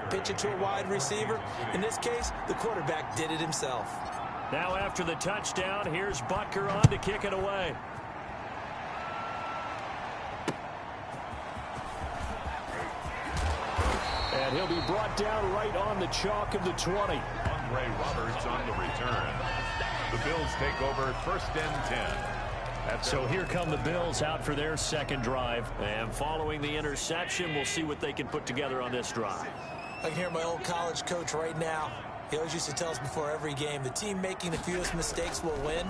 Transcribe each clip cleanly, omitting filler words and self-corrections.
pitch it to a wide receiver. In this case, the quarterback did it himself. Now after the touchdown, here's Butker on to kick it away. And he'll be brought down right on the chalk of the 20. Andre Roberts on the return. The Bills take over 1st and 10. So here come the Bills out for their second drive. And following the interception, we'll see what they can put together on this drive. I can hear my old college coach right now. He always used to tell us before every game, the team making the fewest mistakes will win.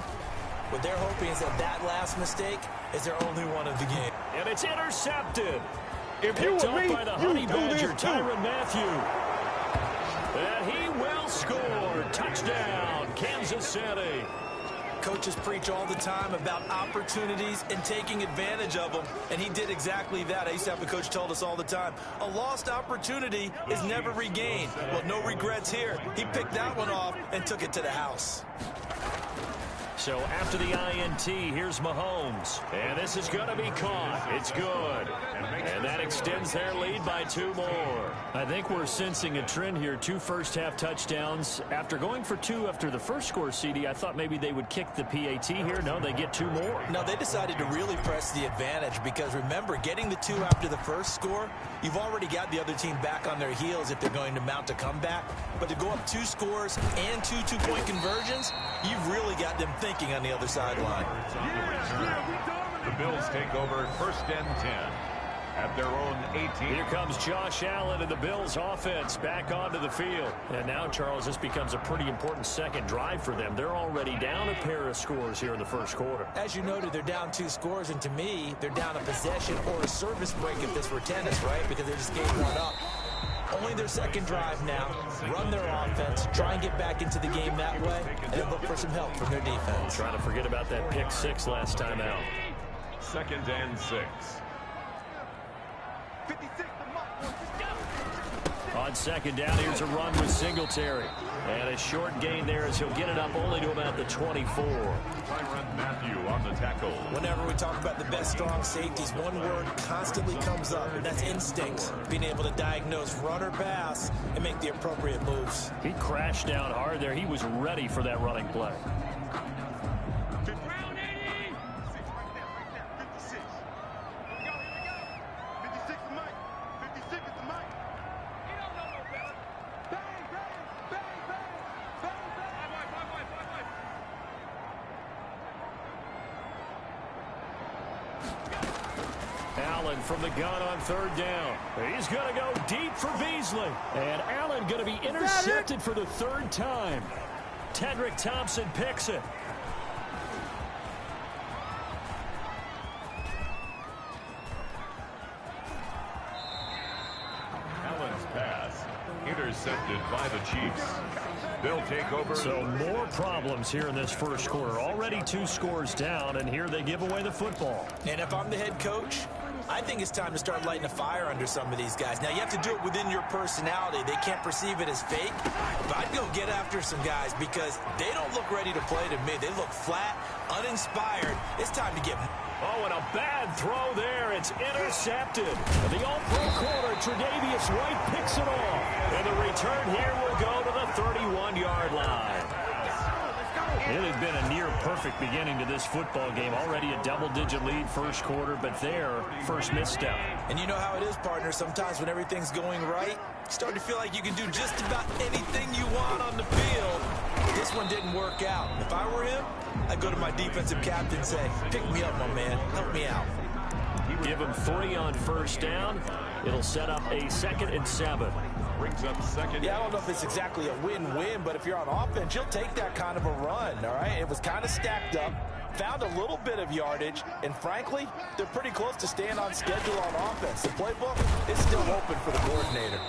What they're hoping is that last mistake is their only one of the game. And it's intercepted. If you were me, by the Honey Badger, Tyrann Mathieu. And he will score. Touchdown, Kansas City. Coaches preach all the time about opportunities and taking advantage of them, and he did exactly that. I used to have a coach told us all the time, a lost opportunity is never regained. Well, no regrets here. He picked that one off and took it to the house. So after the INT, here's Mahomes. And this is going to be caught. It's good. And that extends their lead by 2 more. I think we're sensing a trend here. 2 first-half touchdowns. After going for 2 after the first score, CD, I thought maybe they would kick the PAT here. No, they get 2 more. No, they decided to really press the advantage because, remember, getting the 2 after the first score, you've already got the other team back on their heels if they're going to mount a comeback. But to go up 2 scores and 2 two-point conversions, you've really got them thinking on the other sideline. The Bills take over 1st and 10 at their own 18. Here comes Josh Allen and the Bills offense back onto the field. And now, Charles, this becomes a pretty important second drive for them. They're already down a pair of scores here in the first quarter. As you noted, they're down 2 scores, and to me, they're down a possession or a service break if this were tennis, right? Because they just gave one up. Only their second drive now. Run their offense, try and get back into the game that way, and then look for some help from their defense. Trying to forget about that pick 6 last time out. 2nd and 6. On second down, here's a run with Singletary. And a short gain there as he'll get it up only to about the 24. Tyrann Mathieu on the tackle. Whenever we talk about the best strong safeties, one word constantly comes up, and that's instinct. Being able to diagnose run or pass and make the appropriate moves. He crashed down hard there. He was ready for that running play. Allen from the gun on 3rd down. He's going to go deep for Beasley. And Allen going to be intercepted for the 3rd time. Tedrick Thompson picks it. Allen's pass intercepted by the Chiefs. They'll take over. So more problems here in this first quarter. Already 2 scores down, and here they give away the football. And if I'm the head coach, I think it's time to start lighting a fire under some of these guys. Now, you have to do it within your personality. They can't perceive it as fake. But I'd go get after some guys because they don't look ready to play to me. They look flat, uninspired. It's time to get... Oh, and a bad throw there. It's intercepted. The all-pro corner, Tre'Davious White picks it off. And the return here will go to the 31-yard line. It has been a near-perfect beginning to this football game. Already a double-digit lead first quarter, but their first misstep. And you know how it is, partner. Sometimes when everything's going right, you start to feel like you can do just about anything you want on the field. This one didn't work out. If I were him, I'd go to my defensive captain and say, pick me up, my man. Help me out. Give him 3 on 1st down. It'll set up a 2nd and 7. Brings up 2nd. Yeah, I don't know if it's exactly a win-win, but if you're on offense, you'll take that kind of a run, all right? It was kind of stacked up, found a little bit of yardage, and frankly, they're pretty close to staying on schedule on offense. The playbook is still open for the coordinator.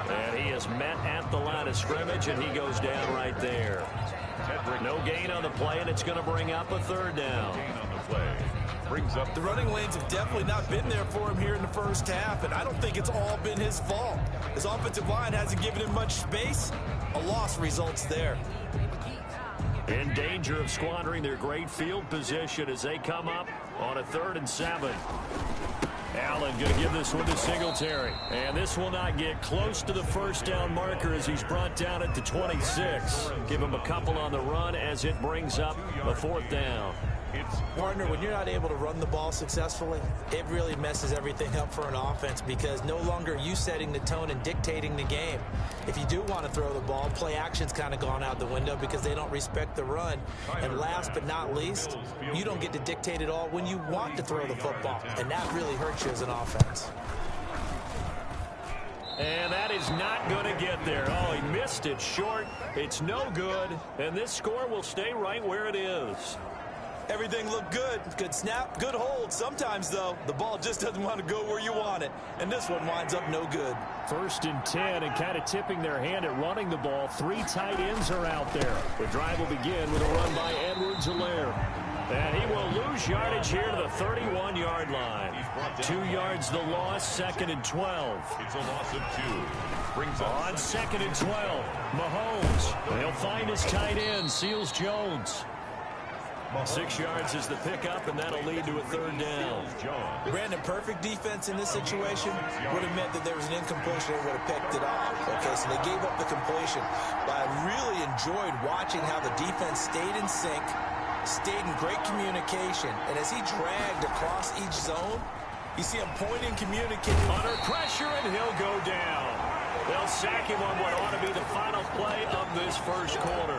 And he is met at the line of scrimmage, and he goes down right there. No gain on the play, and it's going to bring up a 3rd down. Gain on the play. Brings up the running lanes have definitely not been there for him here in the first half, and I don't think it's all been his fault. His offensive line hasn't given him much space. A loss results there. In danger of squandering their great field position as they come up on a 3rd and 7. Allen going to give this one to Singletary. And this will not get close to the first down marker as he's brought down at the 26. Give him a couple on the run as it brings up a 4th down. Partner, when you're not able to run the ball successfully, it really messes everything up for an offense because no longer are you setting the tone and dictating the game. If you do want to throw the ball, play action's kind of gone out the window because they don't respect the run. And last but not least, you don't get to dictate it all when you want to throw the football. And that really hurts you as an offense. And that is not going to get there. Oh, he missed it short. It's no good. And this score will stay right where it is. Everything looked good. Good snap, good hold. Sometimes, though, the ball just doesn't want to go where you want it. And this one winds up no good. 1st and 10, and kind of tipping their hand at running the ball. 3 tight ends are out there. The drive will begin with a run by Edwards-Helaire. And he will lose yardage here to the 31-yard line. 2 yards the loss, 2nd and 12. It's a loss of 2. Brings on 2nd and 12. Mahomes. He'll find his tight end, Seals Jones. 6 yards is the pickup, and that'll lead to a 3rd down. Brandon, perfect defense in this situation would have meant that there was an incompletion and would have picked it off. Okay, so they gave up the completion. But I really enjoyed watching how the defense stayed in sync, stayed in great communication, and as he dragged across each zone, you see him pointing, communicating. Under pressure, and he'll go down. They'll sack him on what ought to be the final play of this 1st quarter.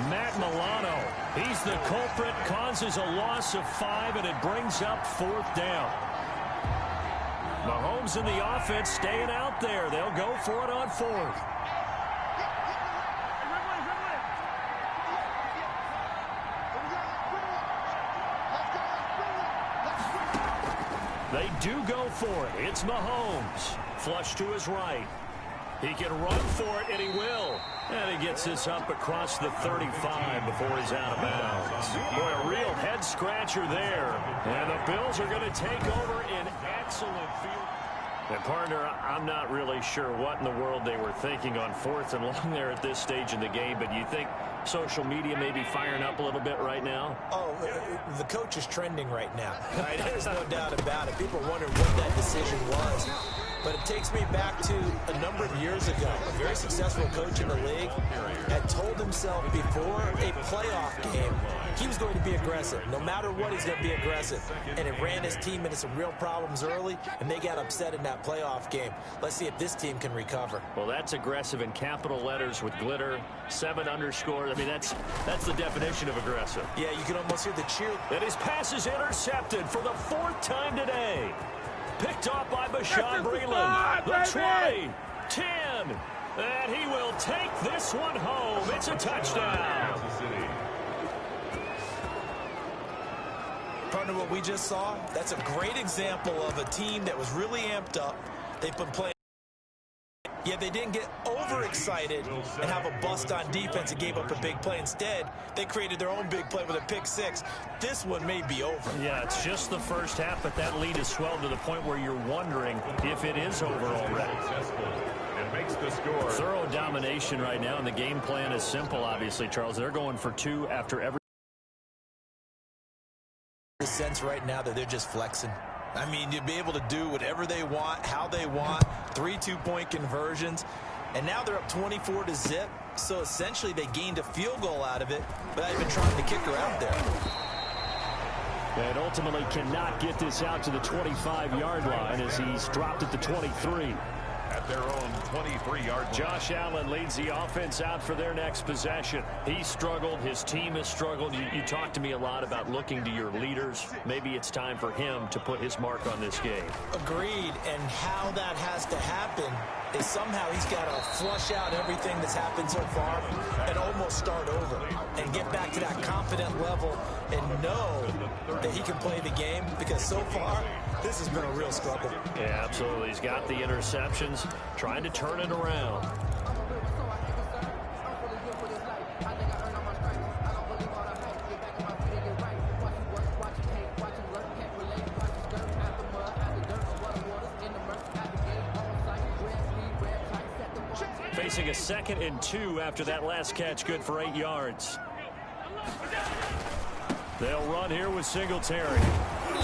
Matt Milano, he's the culprit, causes a loss of 5, and it brings up 4th down. Mahomes and the offense staying out there. They'll go for it on 4th. They do go for it. It's Mahomes. Flush to his right. He can run for it, and he will. And he gets this up across the 35 before he's out of bounds. Boy, a real head-scratcher there. And the Bills are going to take over in excellent field. And, partner, I'm not really sure what in the world they were thinking on 4th and long there at this stage in the game, but you think social media may be firing up a little bit right now? Oh, the coach is trending right now. Right? There's no doubt about it. People wonder what that decision was. But it takes me back to a number of years ago. A very successful coach in the league had told himself before a playoff game he was going to be aggressive. No matter what, he's going to be aggressive. And it ran his team into some real problems early, and they got upset in that playoff game. Let's see if this team can recover. Well, that's aggressive in capital letters with glitter, 7 underscore. I mean, that's the definition of aggressive. Yeah, you can almost hear the cheer. And his pass is intercepted for the 4th time today. Picked off by Bashaud Breeland. The 20, 10, and he will take this one home. It's a touchdown. Partner, what we just saw, that's a great example of a team that was really amped up. They've been playing. Yet they didn't get overexcited and have a bust on defense and gave up a big play. Instead, they created their own big play with a pick 6. This one may be over. Yeah, it's just the first half, but that lead has swelled to the point where you're wondering if it is over already. And makes the score. Thorough domination right now, and the game plan is simple, obviously, Charles. They're going for 2 after every. The sense right now that they're just flexing. I mean, you'd be able to do whatever they want, how they want, 3 two-point conversions. And now they're up 24-0. So essentially they gained a field goal out of it, but I've been trying the kicker out there. And ultimately cannot get this out to the 25-yard line as he's dropped at the 23. At their own 23-yard line. Josh Allen leads the offense out for their next possession. He struggled. His team has struggled. You talked to me a lot about looking to your leaders. Maybe it's time for him to put his mark on this game. Agreed. And how that has to happen is somehow he's got to flush out everything that's happened so far and almost start over and get back to that confident level and know that he can play the game, because so far this has been a real struggle. Yeah, absolutely. He's got the interceptions, trying to turn it around. Facing a 2nd and 2 after that last catch, good for 8 yards. They'll run here with Singletary.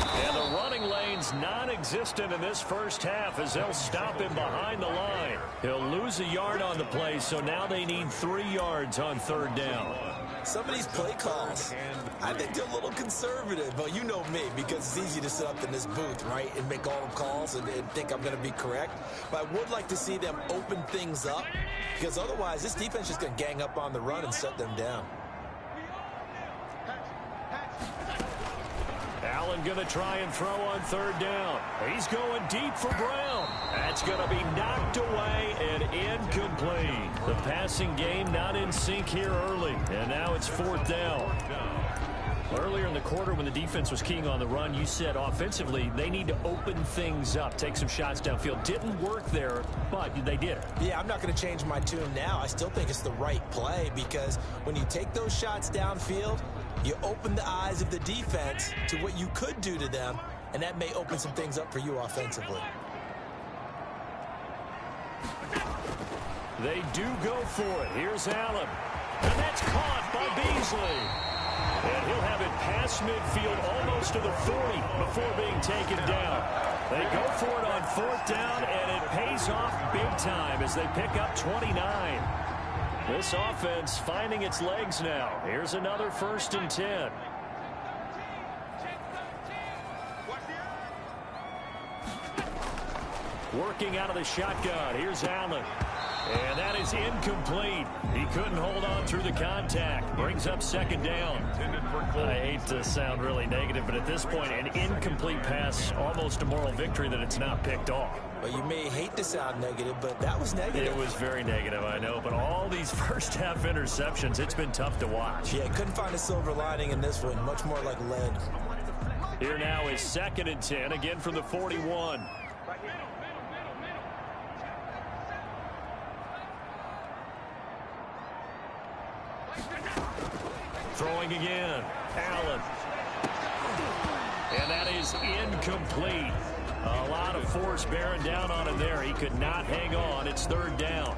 And the running lane's non-existent in this first half as they'll stop him behind the line. He'll lose a yard on the play, so now they need 3 yards on third down. Some of these play calls, I think they're a little conservative, but you know me, because it's easy to sit up in this booth, right, and make all the calls and think I'm going to be correct. But I would like to see them open things up, because otherwise this defense is just going to gang up on the run and shut them down. Allen going to try and throw on third down. He's going deep for Brown. That's going to be knocked away and incomplete. The passing game not in sync here early, and now it's fourth down. Earlier in the quarter when the defense was keying on the run, you said offensively they need to open things up, take some shots downfield. Didn't work there, but they did it. Yeah, I'm not going to change my tune now. I still think it's the right play because when you take those shots downfield, you open the eyes of the defense to what you could do to them, and that may open some things up for you offensively. They do go for it. Here's Allen. And that's caught by Beasley. And he'll have it past midfield almost to the 40 before being taken down. They go for it on fourth down, and it pays off big time as they pick up 29. This offense finding its legs now. Here's another 1st and 10. Working out of the shotgun. Here's Allen. And that is incomplete. He couldn't hold on through the contact. Brings up 2nd down. I hate to sound really negative, but at this point, an incomplete pass, almost a moral victory that it's not picked off. Well, you may hate to sound negative, but that was negative. It was very negative, I know. But all these first-half interceptions, it's been tough to watch. Yeah, couldn't find a silver lining in this one. Much more like lead. Here now is 2nd and 10, again from the 41. Throwing again. Allen. And that is incomplete. A lot of force bearing down on him there. He could not hang on. It's 3rd down.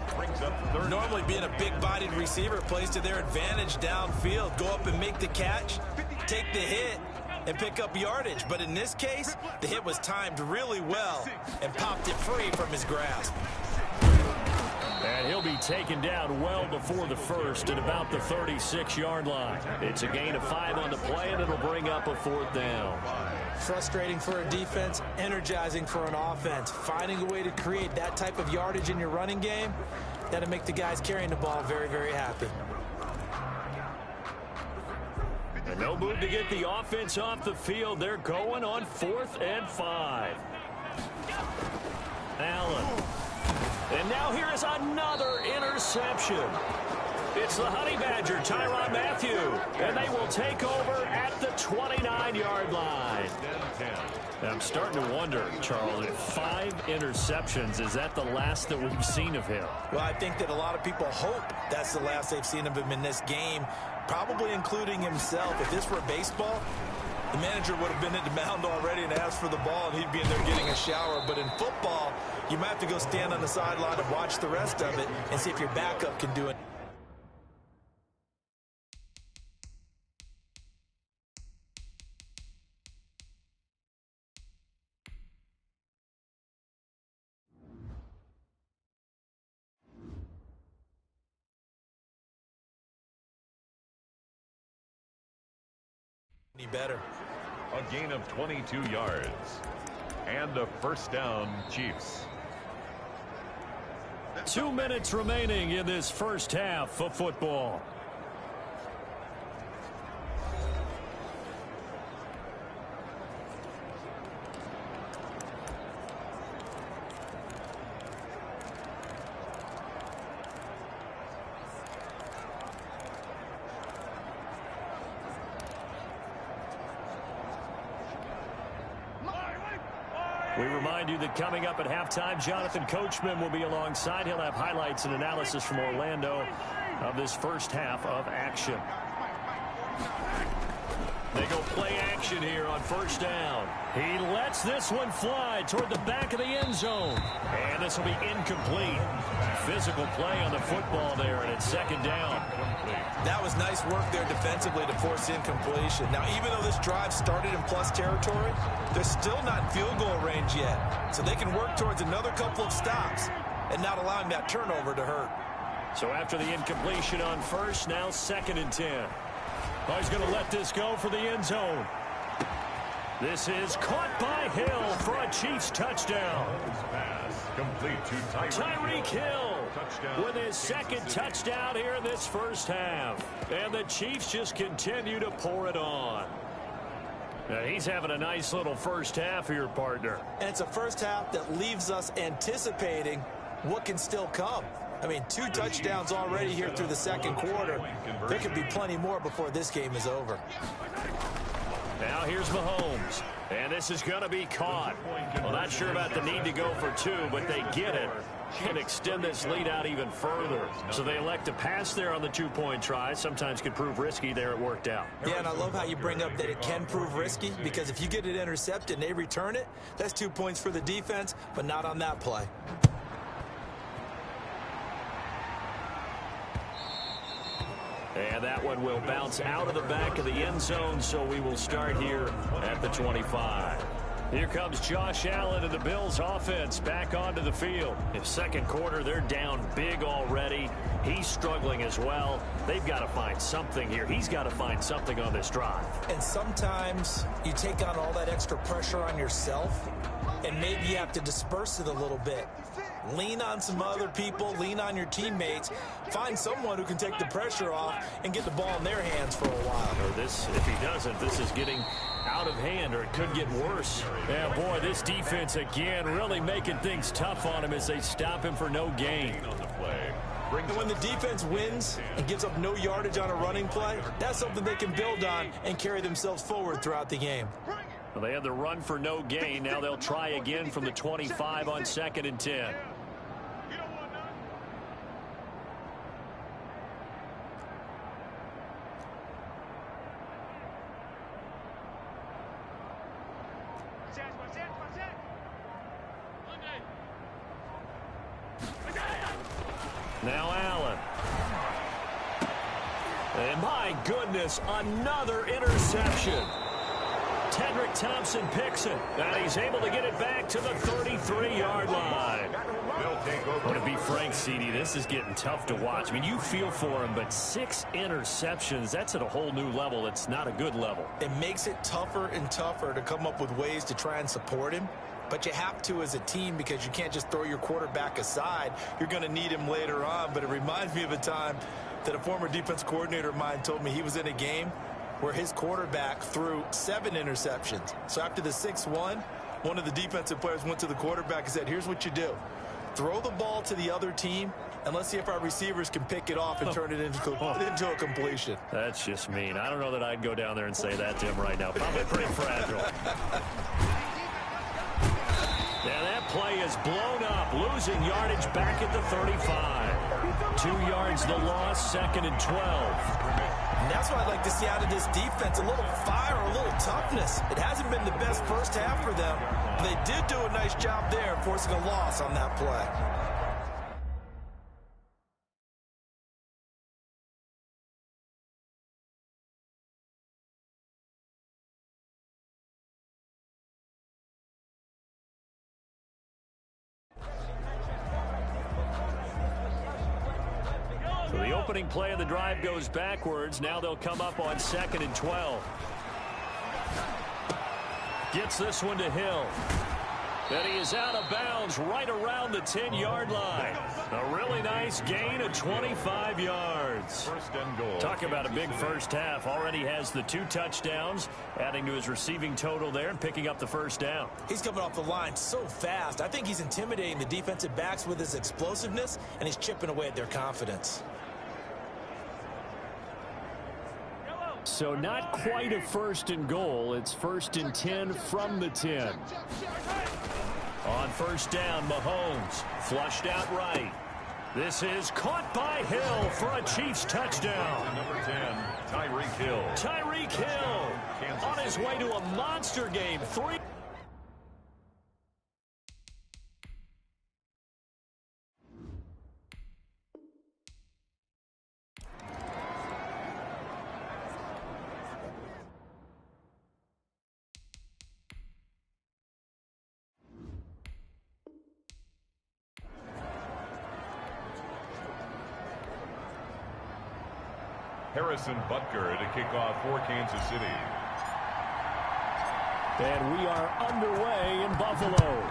Normally being a big-bodied receiver plays to their advantage downfield. Go up and make the catch, take the hit, and pick up yardage. But in this case, the hit was timed really well and popped it free from his grasp. And he'll be taken down well before the first at about the 36-yard line. It's a gain of 5 on the play, and it'll bring up a 4th down. Frustrating for a defense, energizing for an offense. Finding a way to create that type of yardage in your running game, that'll make the guys carrying the ball very, very happy. And no move to get the offense off the field. They're going on 4th and 5. Allen. And now here is another interception. It's the Honey Badger, Tyrann Mathieu. And they will take over at the 29-yard line. I'm starting to wonder, Charles, if 5 interceptions, is that the last that we've seen of him? Well, I think that a lot of people hope that's the last they've seen of him in this game, probably including himself. If this were baseball, the manager would have been at the mound already and asked for the ball, and he'd be in there getting a shower. But in football, you might have to go stand on the sideline and watch the rest of it and see if your backup can do it. Any better. A gain of 22 yards. And a 1st down, Chiefs. 2 minutes remaining in this first half of football. We remind you that coming up at halftime, Jonathan Coachman will be alongside. He'll have highlights and analysis from Orlando of this first half of action. They go play action here on first down. He lets this one fly toward the back of the end zone. And this will be incomplete. Physical play on the football there, and it's second down. That was nice work there defensively to force incompletion. Now, even though this drive started in plus territory, they're still not in field goal range yet. So they can work towards another couple of stops and not allowing that turnover to hurt. So after the incompletion on first, now 2nd and 10. Oh, he's going to let this go for the end zone. This is caught by Hill for a Chiefs touchdown. Pass complete to Tyreek Hill with his second touchdown here in this first half. And the Chiefs just continue to pour it on. Now, he's having a nice little first half here, partner. And it's a first half that leaves us anticipating what can still come. I mean, 2 touchdowns already here through the second quarter. There could be plenty more before this game is over. Now here's Mahomes. And this is going to be caught. Well, not sure about the need to go for 2, but they get it and extend this lead out even further. So they elect to pass there on the 2-point try. Sometimes could prove risky. There it worked out. Yeah, and I love how you bring up that it can prove risky, because if you get it intercepted and they return it, that's 2 points for the defense, but not on that play. And that one will bounce out of the back of the end zone, so we will start here at the 25. Here comes Josh Allen and the Bills offense back onto the field. In second quarter, they're down big already. He's struggling as well. They've got to find something here. He's got to find something on this drive. And sometimes you take on all that extra pressure on yourself, and maybe you have to disperse it a little bit. Lean on some other people, lean on your teammates, find someone who can take the pressure off and get the ball in their hands for a while. Or this, if he doesn't, this is getting out of hand, or it could get worse. Yeah, boy, this defense again really making things tough on him as they stop him for no gain. And when the defense wins and gives up no yardage on a running play, that's something they can build on and carry themselves forward throughout the game. Well, they had the run for no gain. Now they'll try again from the 25 on 2nd and 10. Now Allen. And my goodness, another interception. Tedrick Thompson picks it, and he's able to get it back to the 33-yard line. Well, to be frank, CD, this is getting tough to watch. I mean, you feel for him, but 6 interceptions, that's at a whole new level. It's not a good level. It makes it tougher and tougher to come up with ways to try and support him. But you have to as a team, because you can't just throw your quarterback aside. You're going to need him later on. But it reminds me of a time that a former defense coordinator of mine told me he was in a game where his quarterback threw 7 interceptions. So after the 6th one of the defensive players went to the quarterback and said, here's what you do. Throw the ball to the other team, and let's see if our receivers can pick it off and turn it into a completion. That's just mean. I don't know that I'd go down there and say that to him right now. Probably pretty fragile. Yeah, that play is blown up, losing yardage back at the 35. 2 yards the loss, 2nd and 12. And that's what I'd like to see out of this defense, a little fire, a little toughness. It hasn't been the best first half for them, but they did do a nice job there, forcing a loss on that play. So the opening play of the drive goes backwards. Now they'll come up on 2nd and 12. Gets this one to Hill. And he is out of bounds right around the 10-yard line. A really nice gain of 25 yards. First and goal. Talk about a big first half. Already has the 2 touchdowns, adding to his receiving total there and picking up the first down. He's coming off the line so fast. I think he's intimidating the defensive backs with his explosiveness, and he's chipping away at their confidence. So not quite a 1st and goal. It's 1st and 10 from the 10. On first down, Mahomes flushed out right. This is caught by Hill for a Chiefs touchdown. Number 10, Tyreek Hill. Tyreek Hill on his way to a monster game. 3. Harrison Butker to kick off for Kansas City. And we are underway in Buffalo.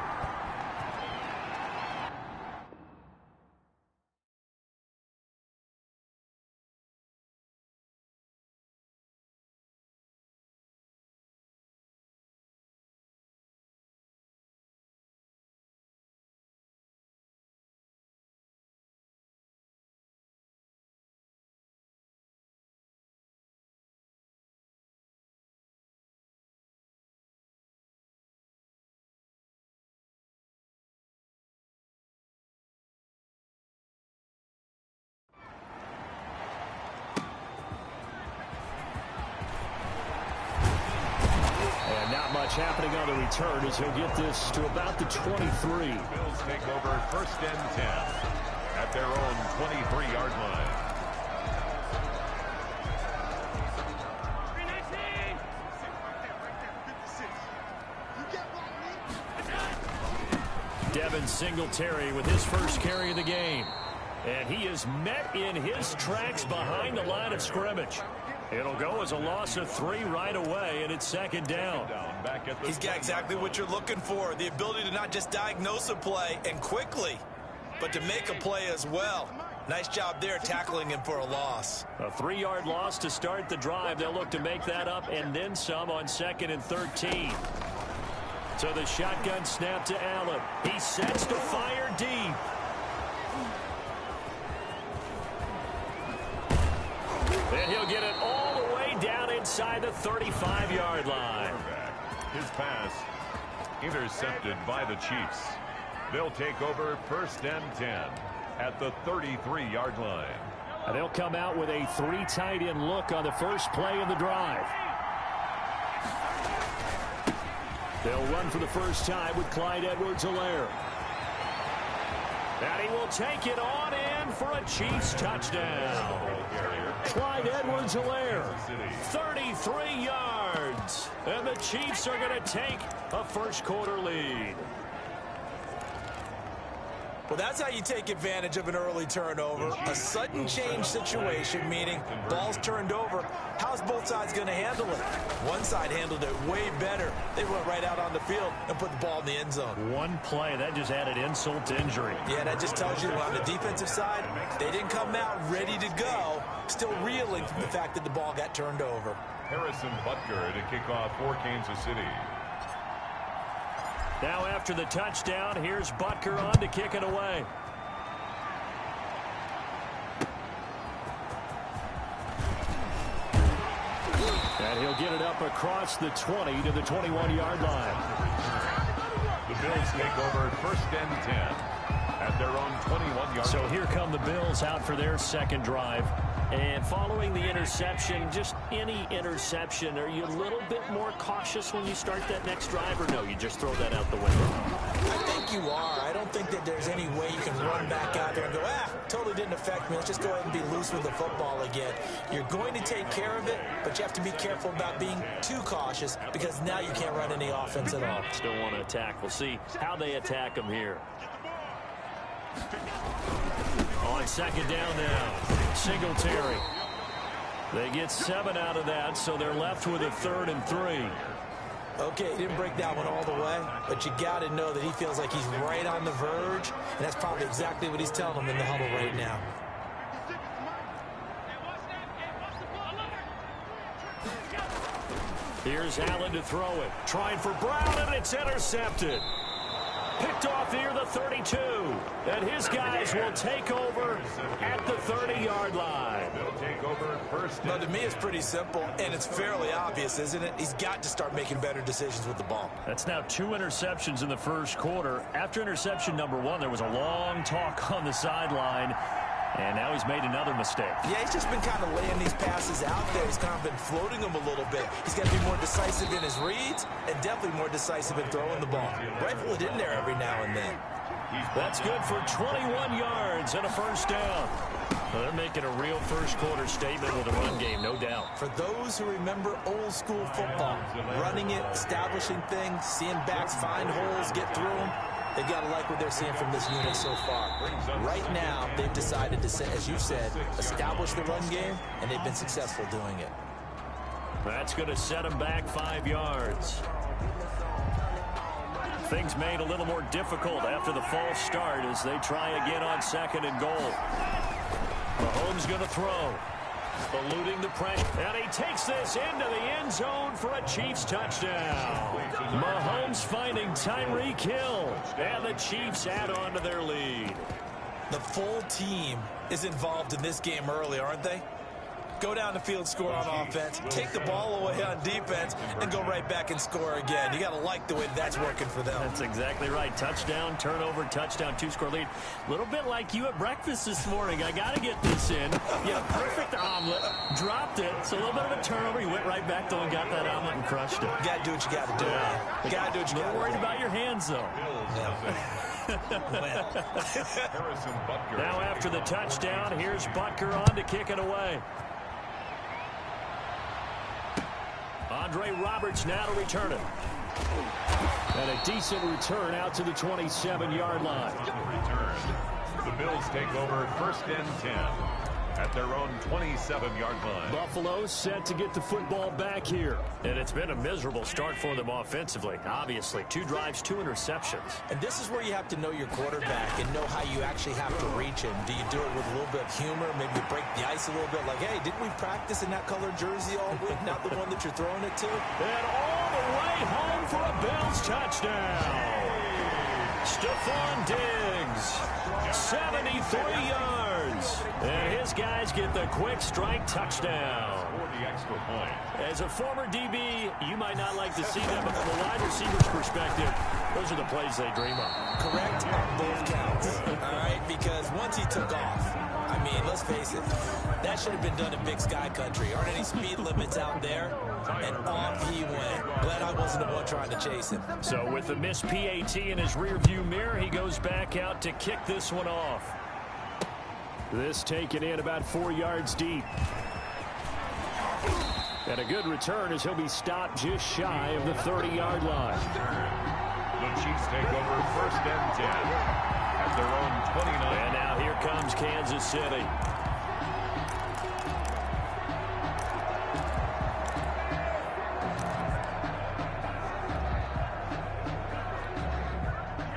Happening on the return as he'll get this to about the 23. Bills take over first and 10 at their own 23-yard line. Devin Singletary with his first carry of the game. And he is met in his tracks behind the line of scrimmage. It'll go as a loss of 3 right away, and it's second down. He's got exactly what you're looking for, the ability to not just diagnose a play and quickly, but to make a play as well. Nice job there tackling him for a loss. A 3-yard loss to start the drive. They'll look to make that up and then some on 2nd and 13. So the shotgun snap to Allen. He sets to fire deep. And he'll get it all the way down inside the 35-yard line. His pass intercepted by the Chiefs. They'll take over first and 10 at the 33-yard line. And they'll come out with a 3 tight end look on the first play of the drive. They'll run for the first time with Clyde Edwards-Helaire. And he will take it on in for a Chiefs touchdown. Clyde Edwards-Helaire, 33 yards. And the Chiefs are going to take a first-quarter lead. Well, that's how you take advantage of an early turnover. A sudden change situation, meaning ball's turned over. How's both sides going to handle it? One side handled it way better. They went right out on the field and put the ball in the end zone. One play, that just added insult to injury. Yeah, that just tells you on the defensive side, they didn't come out ready to go, still reeling from the fact that the ball got turned over. Harrison Butker to kick off for Kansas City. Now after the touchdown, here's Butker on to kick it away. And he'll get it up across the 20 to the 21-yard line. The Bills take over first and 10 at their own 21-yard. So here come the Bills out for their second drive. And following the interception, just any interception, are you a little bit more cautious when you start that next drive, or no, you just throw that out the window? I think you are. I don't think that there's any way you can run back out there and go, totally didn't affect me. Let's just go ahead and be loose with the football again. You're going to take care of it, but you have to be careful about being too cautious because now you can't run any offense at all. Still want to attack. We'll see how they attack them here. On second down now, Singletary. They get 7 out of that, so they're left with a 3rd and 3. Okay, he didn't break that one all the way, but you got to know that he feels like he's right on the verge, and that's probably exactly what he's telling them in the huddle right now. Here's Allen to throw it. Trying for Brown, and it's intercepted. Picked off near the 32. And his guys will take over at the 30-yard line. They'll take over first. But to me, it's pretty simple, and it's fairly obvious, isn't it? He's got to start making better decisions with the ball. That's now 2 interceptions in the first quarter. After interception number 1, there was a long talk on the sideline. And now he's made another mistake. Yeah, he's just been kind of laying these passes out there. He's kind of been floating them a little bit. He's got to be more decisive in his reads and definitely more decisive in throwing the ball. Rifle it in there every now and then. That's good for 21 yards and a first down. Well, they're making a real first quarter statement with a run game, no doubt. For those who remember old school football, running it, establishing things, seeing backs find holes, get through them, they've got to like what they're seeing from this unit so far. Right now, they've decided to, as you said, establish the run game, and they've been successful doing it. That's going to set them back 5 yards. Things made a little more difficult after the false start as they try again on 2nd and goal. Mahomes going to throw. Eluding the pressure. And he takes this into the end zone for a Chiefs touchdown. Mahomes finding Tyreek Hill. And the Chiefs add on to their lead. The full team is involved in this game early, aren't they? Go down the field, score on offense, take the ball away on defense, and go right back and score again. You got to like the way that's working for them. That's exactly right. Touchdown, turnover, touchdown, 2-score lead. A little bit like you at breakfast this morning. I got to get this in. You had a perfect omelet, dropped it. So a little bit of a turnover. You went right back, though, and got that omelet and crushed it. You got to do what you got to do. Yeah. You got to do what you got to do. A little worried about your hands, though. Now after the touchdown, here's Butker on to kick it away. Andre Roberts now to return it. And a decent return out to the 27-yard line. The Bills take over 1st and 10 at their own 27-yard line. Buffalo set to get the football back here. And it's been a miserable start for them offensively. Obviously, 2 drives, 2 interceptions. And this is where you have to know your quarterback and know how you actually have to reach him. Do you do it with a little bit of humor? Maybe you break the ice a little bit like, hey, didn't we practice in that colored jersey all week? Not the one that you're throwing it to? And all the way home for a Bills touchdown. Stephon Diggs, 73 yards. And his guys get the quick strike touchdown. As a former DB, you might not like to see that, but from a wide receiver's perspective, those are the plays they dream of. Correct on both counts. All right, because once he took off, I mean, let's face it, that should have been done in Big Sky Country. Aren't any speed limits out there? And off he went. Glad I wasn't the one trying to chase him. So with the missed PAT in his rearview mirror, he goes back out to kick this one off. This taken in about 4 yards deep. And a good return as he'll be stopped just shy of the 30-yard line. The Chiefs take over 1st and 10 at their own 29. And now here comes Kansas City.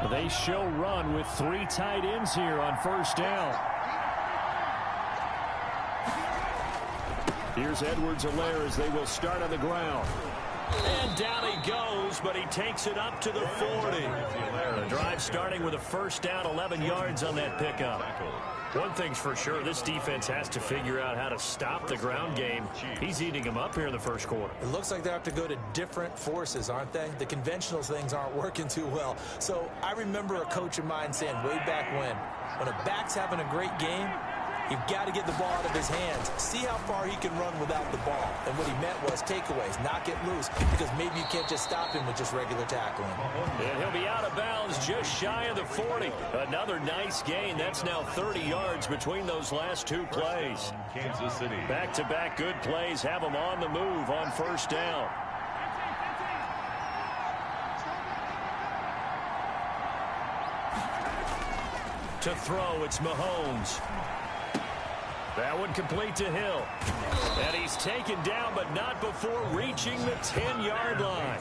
They show run with 3 tight ends here on 1st down. Here's Edwards-Helaire as they will start on the ground. And down he goes, but he takes it up to the 40. The drive starting with a 1st down, 11 yards on that pickup. One thing's for sure, this defense has to figure out how to stop the ground game. He's eating them up here in the first quarter. It looks like they have to go to different forces, aren't they? The conventional things aren't working too well. So I remember a coach of mine saying way back when a back's having a great game, you've got to get the ball out of his hands. See how far he can run without the ball. And what he meant was takeaways, not get loose, because maybe you can't just stop him with just regular tackling. And he'll be out of bounds just shy of the 40. Another nice gain. That's now 30 yards between those last 2 plays. Kansas City. Back-to-back good plays have them on the move on 1st down. To throw, it's Mahomes. That one complete to Hill. And he's taken down, but not before reaching the 10-yard line.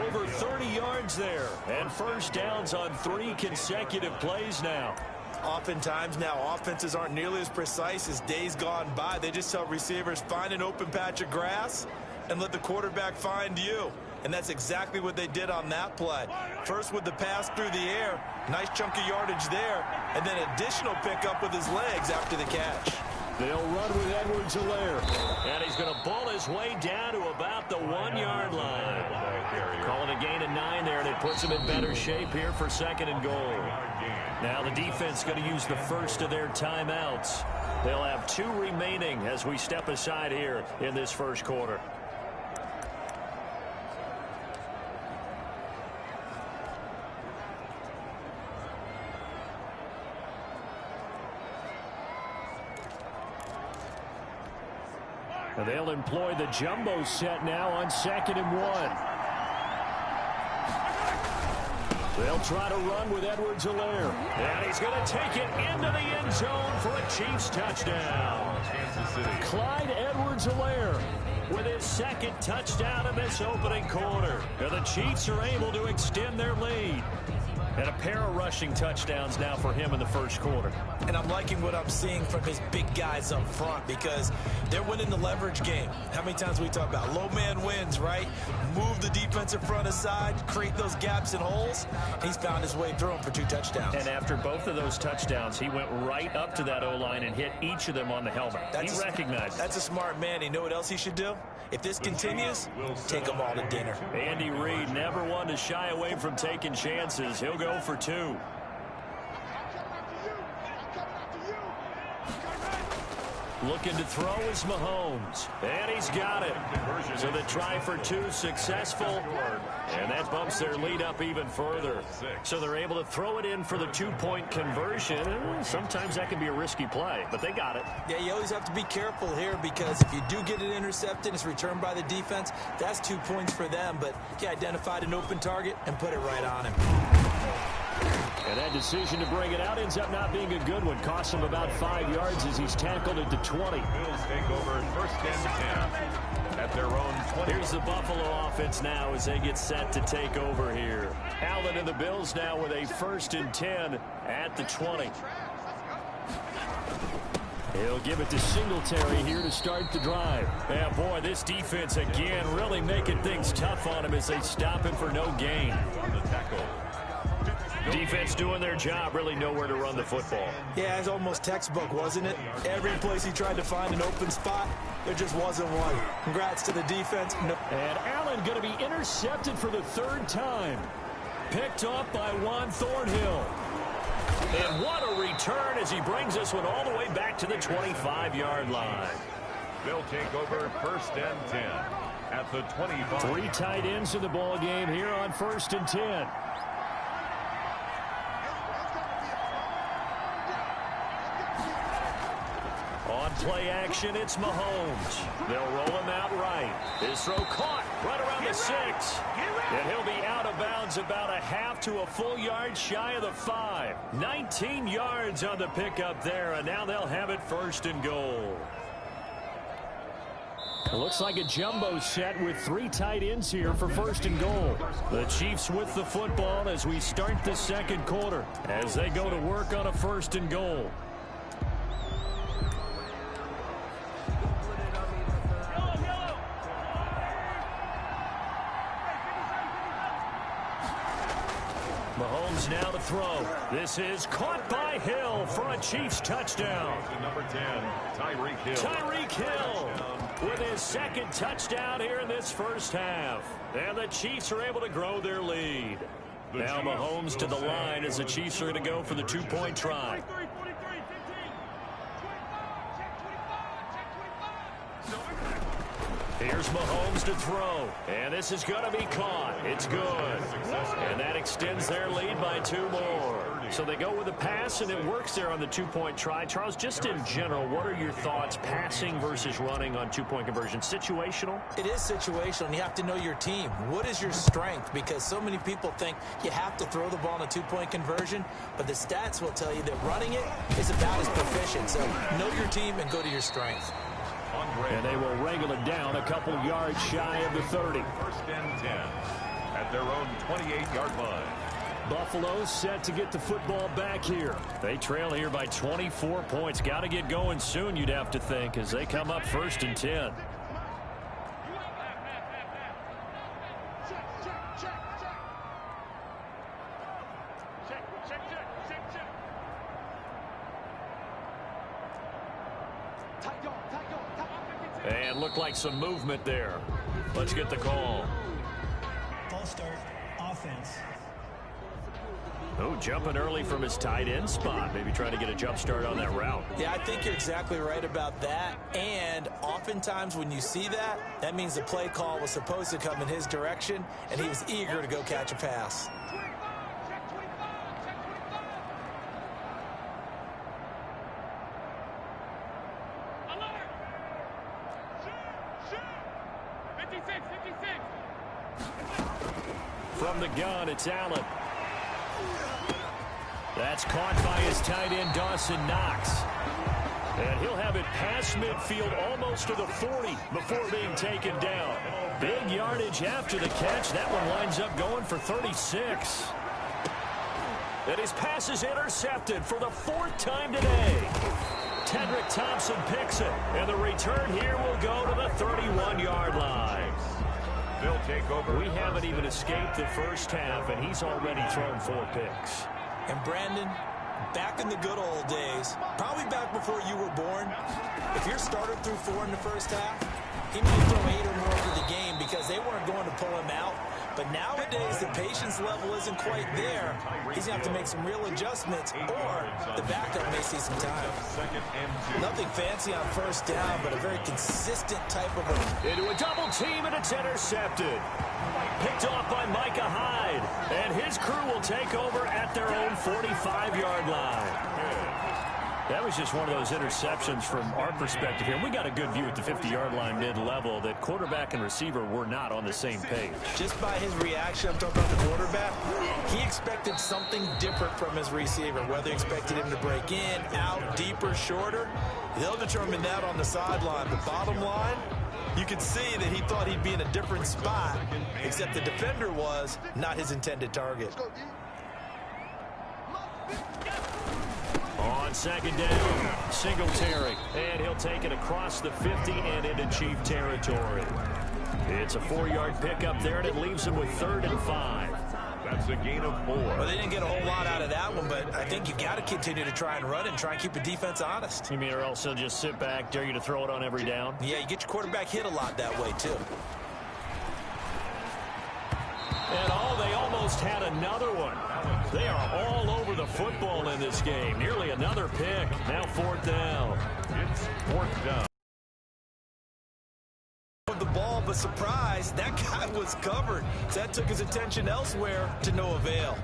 Over 30 yards there. And 1st downs on 3 consecutive plays now. Oftentimes now, offenses aren't nearly as precise as days gone by. They just tell receivers, find an open patch of grass and let the quarterback find you. And that's exactly what they did on that play. First with the pass through the air, nice chunk of yardage there, and then additional pickup with his legs after the catch. They'll run with Edwards-Helaire. And he's going to bull his way down to about the 1-yard line. Calling a gain of 9 there, and it puts him in better shape here for 2nd and goal. Now the defense going to use the first of their timeouts. They'll have 2 remaining as we step aside here in this first quarter. And they'll employ the jumbo set now on 2nd and 1. They'll try to run with Edwards-Helaire. And he's going to take it into the end zone for a Chiefs touchdown. Clyde Edwards-Helaire with his 2nd touchdown in this opening quarter. And the Chiefs are able to extend their lead. And a pair of rushing touchdowns now for him in the first quarter. And I'm liking what I'm seeing from his big guys up front because they're winning the leverage game. How many times we talk about low man wins, right? Move the defensive front aside, create those gaps and holes. He's found his way through them for 2 touchdowns. And after both of those touchdowns, he went right up to that O-line and hit each of them on the helmet. He recognized it. That's a smart man. You know what else he should do? If this continues, take them all to dinner. Andy Reid never one to shy away from taking chances. He'll go for 2. Looking to throw is Mahomes. And he's got it. So the try for 2 successful. And that bumps their lead up even further. So they're able to throw it in for the 2-point conversion. Sometimes that can be a risky play, but they got it. Yeah, you always have to be careful here because if you do get it intercepted, it's returned by the defense. That's 2 points for them, but he identified an open target and put it right on him. And that decision to bring it out ends up not being a good one. Costs him about 5 yards as he's tackled at the 20. Bills take over 1st and 10 at their own 20. Here's the Buffalo offense now as they get set to take over here. Allen and the Bills now with a 1st and 10 at the 20. He'll give it to Singletary here to start the drive. Yeah, boy, this defense again really making things tough on him as they stop him for no gain. On the tackle. Defense doing their job, really nowhere to run the football. Yeah, it's almost textbook, wasn't it? Every place he tried to find an open spot, there just wasn't one. Congrats to the defense. No. And Allen going to be intercepted for the 3rd time. Picked off by Juan Thornhill. And what a return as he brings this one all the way back to the 25-yard line. They'll take over 1st and 10 at the 25. 3 tight ends in the ball game here on 1st and 10. On play action, it's Mahomes. They'll roll him out right. His throw caught right around the 6. And he'll be out of bounds about a half to a full yard shy of the 5. 19 yards on the pickup there, and now they'll have it 1st and goal. It looks like a jumbo set with 3 tight ends here for 1st and goal. The Chiefs with the football as we start the 2nd quarter as they go to work on a 1st and goal. Mahomes now to throw. This is caught by Hill for a Chiefs touchdown. Number 10, Tyreek Hill. Tyreek Hill with his 2nd touchdown here in this first half. And the Chiefs are able to grow their lead. Now Mahomes to the line as the Chiefs are going to go for the 2-point try. Here's Mahomes to throw. And this is going to be caught. It's good. And that extends their lead by 2 more. So they go with a pass, and it works there on the 2-point try. Charles, just in general, what are your thoughts passing versus running on 2-point conversion? Situational? It is situational, and you have to know your team. What is your strength? Because so many people think you have to throw the ball in a 2-point conversion, but the stats will tell you that running it is about as proficient. So know your team and go to your strength. And they will wrangle it down a couple yards shy of the 30. 1st and 10 at their own 28-yard line. Buffalo set to get the football back here. They trail here by 24 points. Got to get going soon, you'd have to think, as they come up 1st and 10. And looked like some movement there. Let's get the call. False start, offense. Oh, jumping early from his tight end spot. Maybe trying to get a jump start on that route. Yeah, I think you're exactly right about that. And oftentimes when you see that, that means the play call was supposed to come in his direction, and he was eager to go catch a pass. From the gun, it's Allen. That's caught by his tight end, Dawson Knox. And he'll have it past midfield almost to the 40 before being taken down. Big yardage after the catch. That one winds up going for 36. And his pass is intercepted for the 4th time today. Tedrick Thompson picks it. And the return here will go to the 31-yard line. They'll take over. We haven't even escaped the first half, and he's already thrown 4 picks. And Brandon, back in the good old days, probably back before you were born, if your starter threw 4 in the first half, he might throw 8 or more for the game because they weren't going to pull him out. But nowadays, the patience level isn't quite there. He's going to have to make some real adjustments, or the backup may see some time. Nothing fancy on first down, but a very consistent type of Into a double team, and it's intercepted. Picked off by Micah Hyde. And his crew will take over at their own 45-yard line. That was just one of those interceptions from our perspective here. We got a good view at the 50-yard line mid-level that quarterback and receiver were not on the same page. Just by his reaction, I'm talking about the quarterback, he expected something different from his receiver, whether he expected him to break in, out, deeper, shorter. They'll determine that on the sideline. The bottom line, you could see that he thought he'd be in a different spot, except the defender was not his intended target. On second down, Singletary, and he'll take it across the 50 and into Chief territory. It's a 4-yard pickup there, and it leaves him with 3rd and 5. That's a gain of 4. Well, they didn't get a whole lot out of that one, but I think you got to continue to try and run and try and keep the defense honest. You mean, or else he'll just sit back, dare you to throw it on every down? Yeah, you get your quarterback hit a lot that way, too. And they almost had another one. They are all over the football in this game. Nearly another pick. Now 4th down. It's 4th down. The ball, but surprise, that guy was covered. So that took his attention elsewhere to no avail.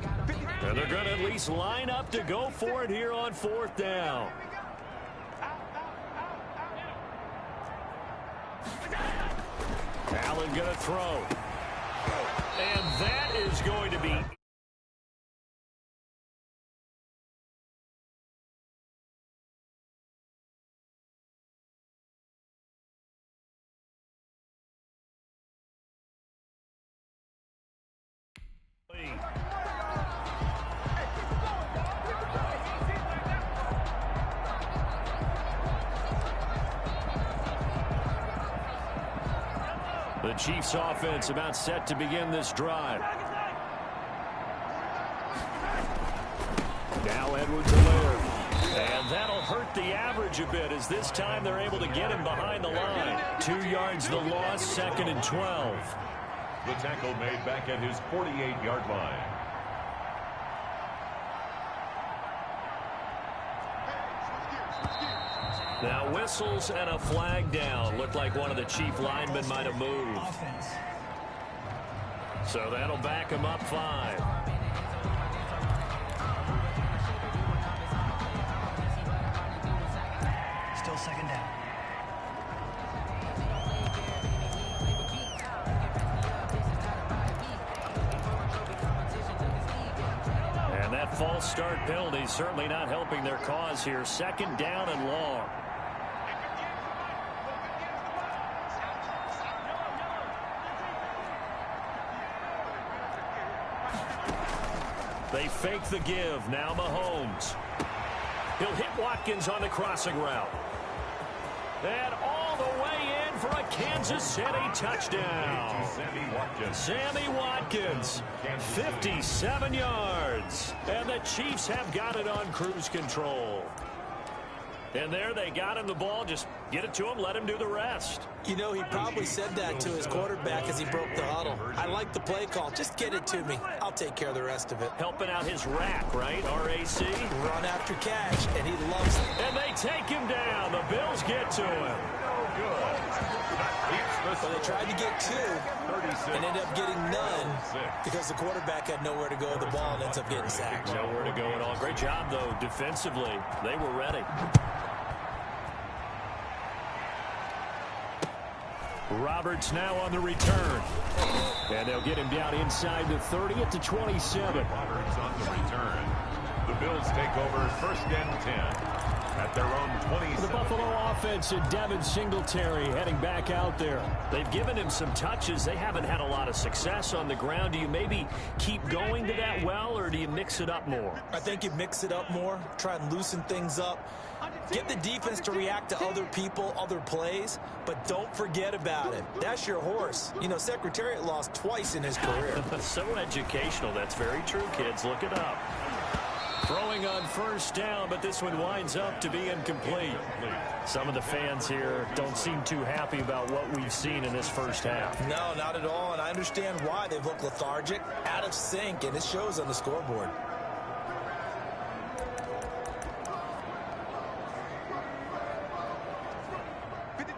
And they're going to at least line up to go for it here on 4th down. Allen going to throw. And that is going to be... The Chiefs offense about set to begin this drive. Now Edwards-Helaire. And that'll hurt the average a bit as this time they're able to get him behind the line. 2 yards the loss, 2nd and 12. The tackle made back at his 48-yard line. Now whistles and a flag down. Looked like one of the Chief linemen might have moved. So that'll back him up 5. Still 2nd down. And that false start penalty certainly not helping their cause here. 2nd down and long. They fake the give. Now Mahomes. He'll hit Watkins on the crossing route. And all the way in for a Kansas City touchdown. Sammy Watkins, 57 yards. And the Chiefs have got it on cruise control. And there they got him the ball. Just get it to him, let him do the rest. You know, he probably said that to his quarterback as he broke the huddle. I like the play call. Just get it to me. I'll take care of the rest of it. Helping out his rack, right? RAC. Run after catch, and he loves it. And they take him down. The Bills get to him. Well, they tried to get two and ended up getting none because the quarterback had nowhere to go with the ball and ends up getting sacked. Nowhere to go at all. Great job, though, defensively. They were ready. Roberts now on the return. And they'll get him down inside the 30 at the 27. Roberts on the return. The Bills take over first and 10. At their own 27. The Buffalo offense and Devin Singletary heading back out there. They've given him some touches. They haven't had a lot of success on the ground. Do you maybe keep going to that well, or do you mix it up more? I think you mix it up more, try and loosen things up. Get the defense to react to other people, other plays, but don't forget about it. That's your horse. You know, Secretariat lost twice in his career. So educational. That's very true, kids. Look it up. Throwing on first down, but this one winds up to be incomplete. Some of the fans here don't seem too happy about what we've seen in this first half. No, not at all, and I understand why. They've looked lethargic, out of sync, and it shows on the scoreboard.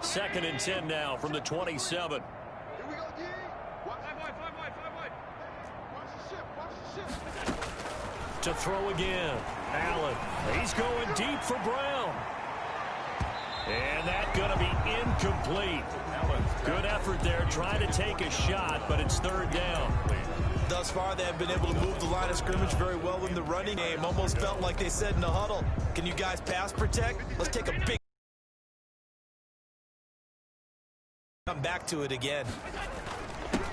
Second and 10 now from the 27. To throw again. Allen. He's going deep for Brown. And that's going to be incomplete. Good effort there, trying to take a shot, but it's third down. Thus far, they have been able to move the line of scrimmage very well in the running game. Almost felt like they said in the huddle, can you guys pass protect? Let's take a big come back to it again.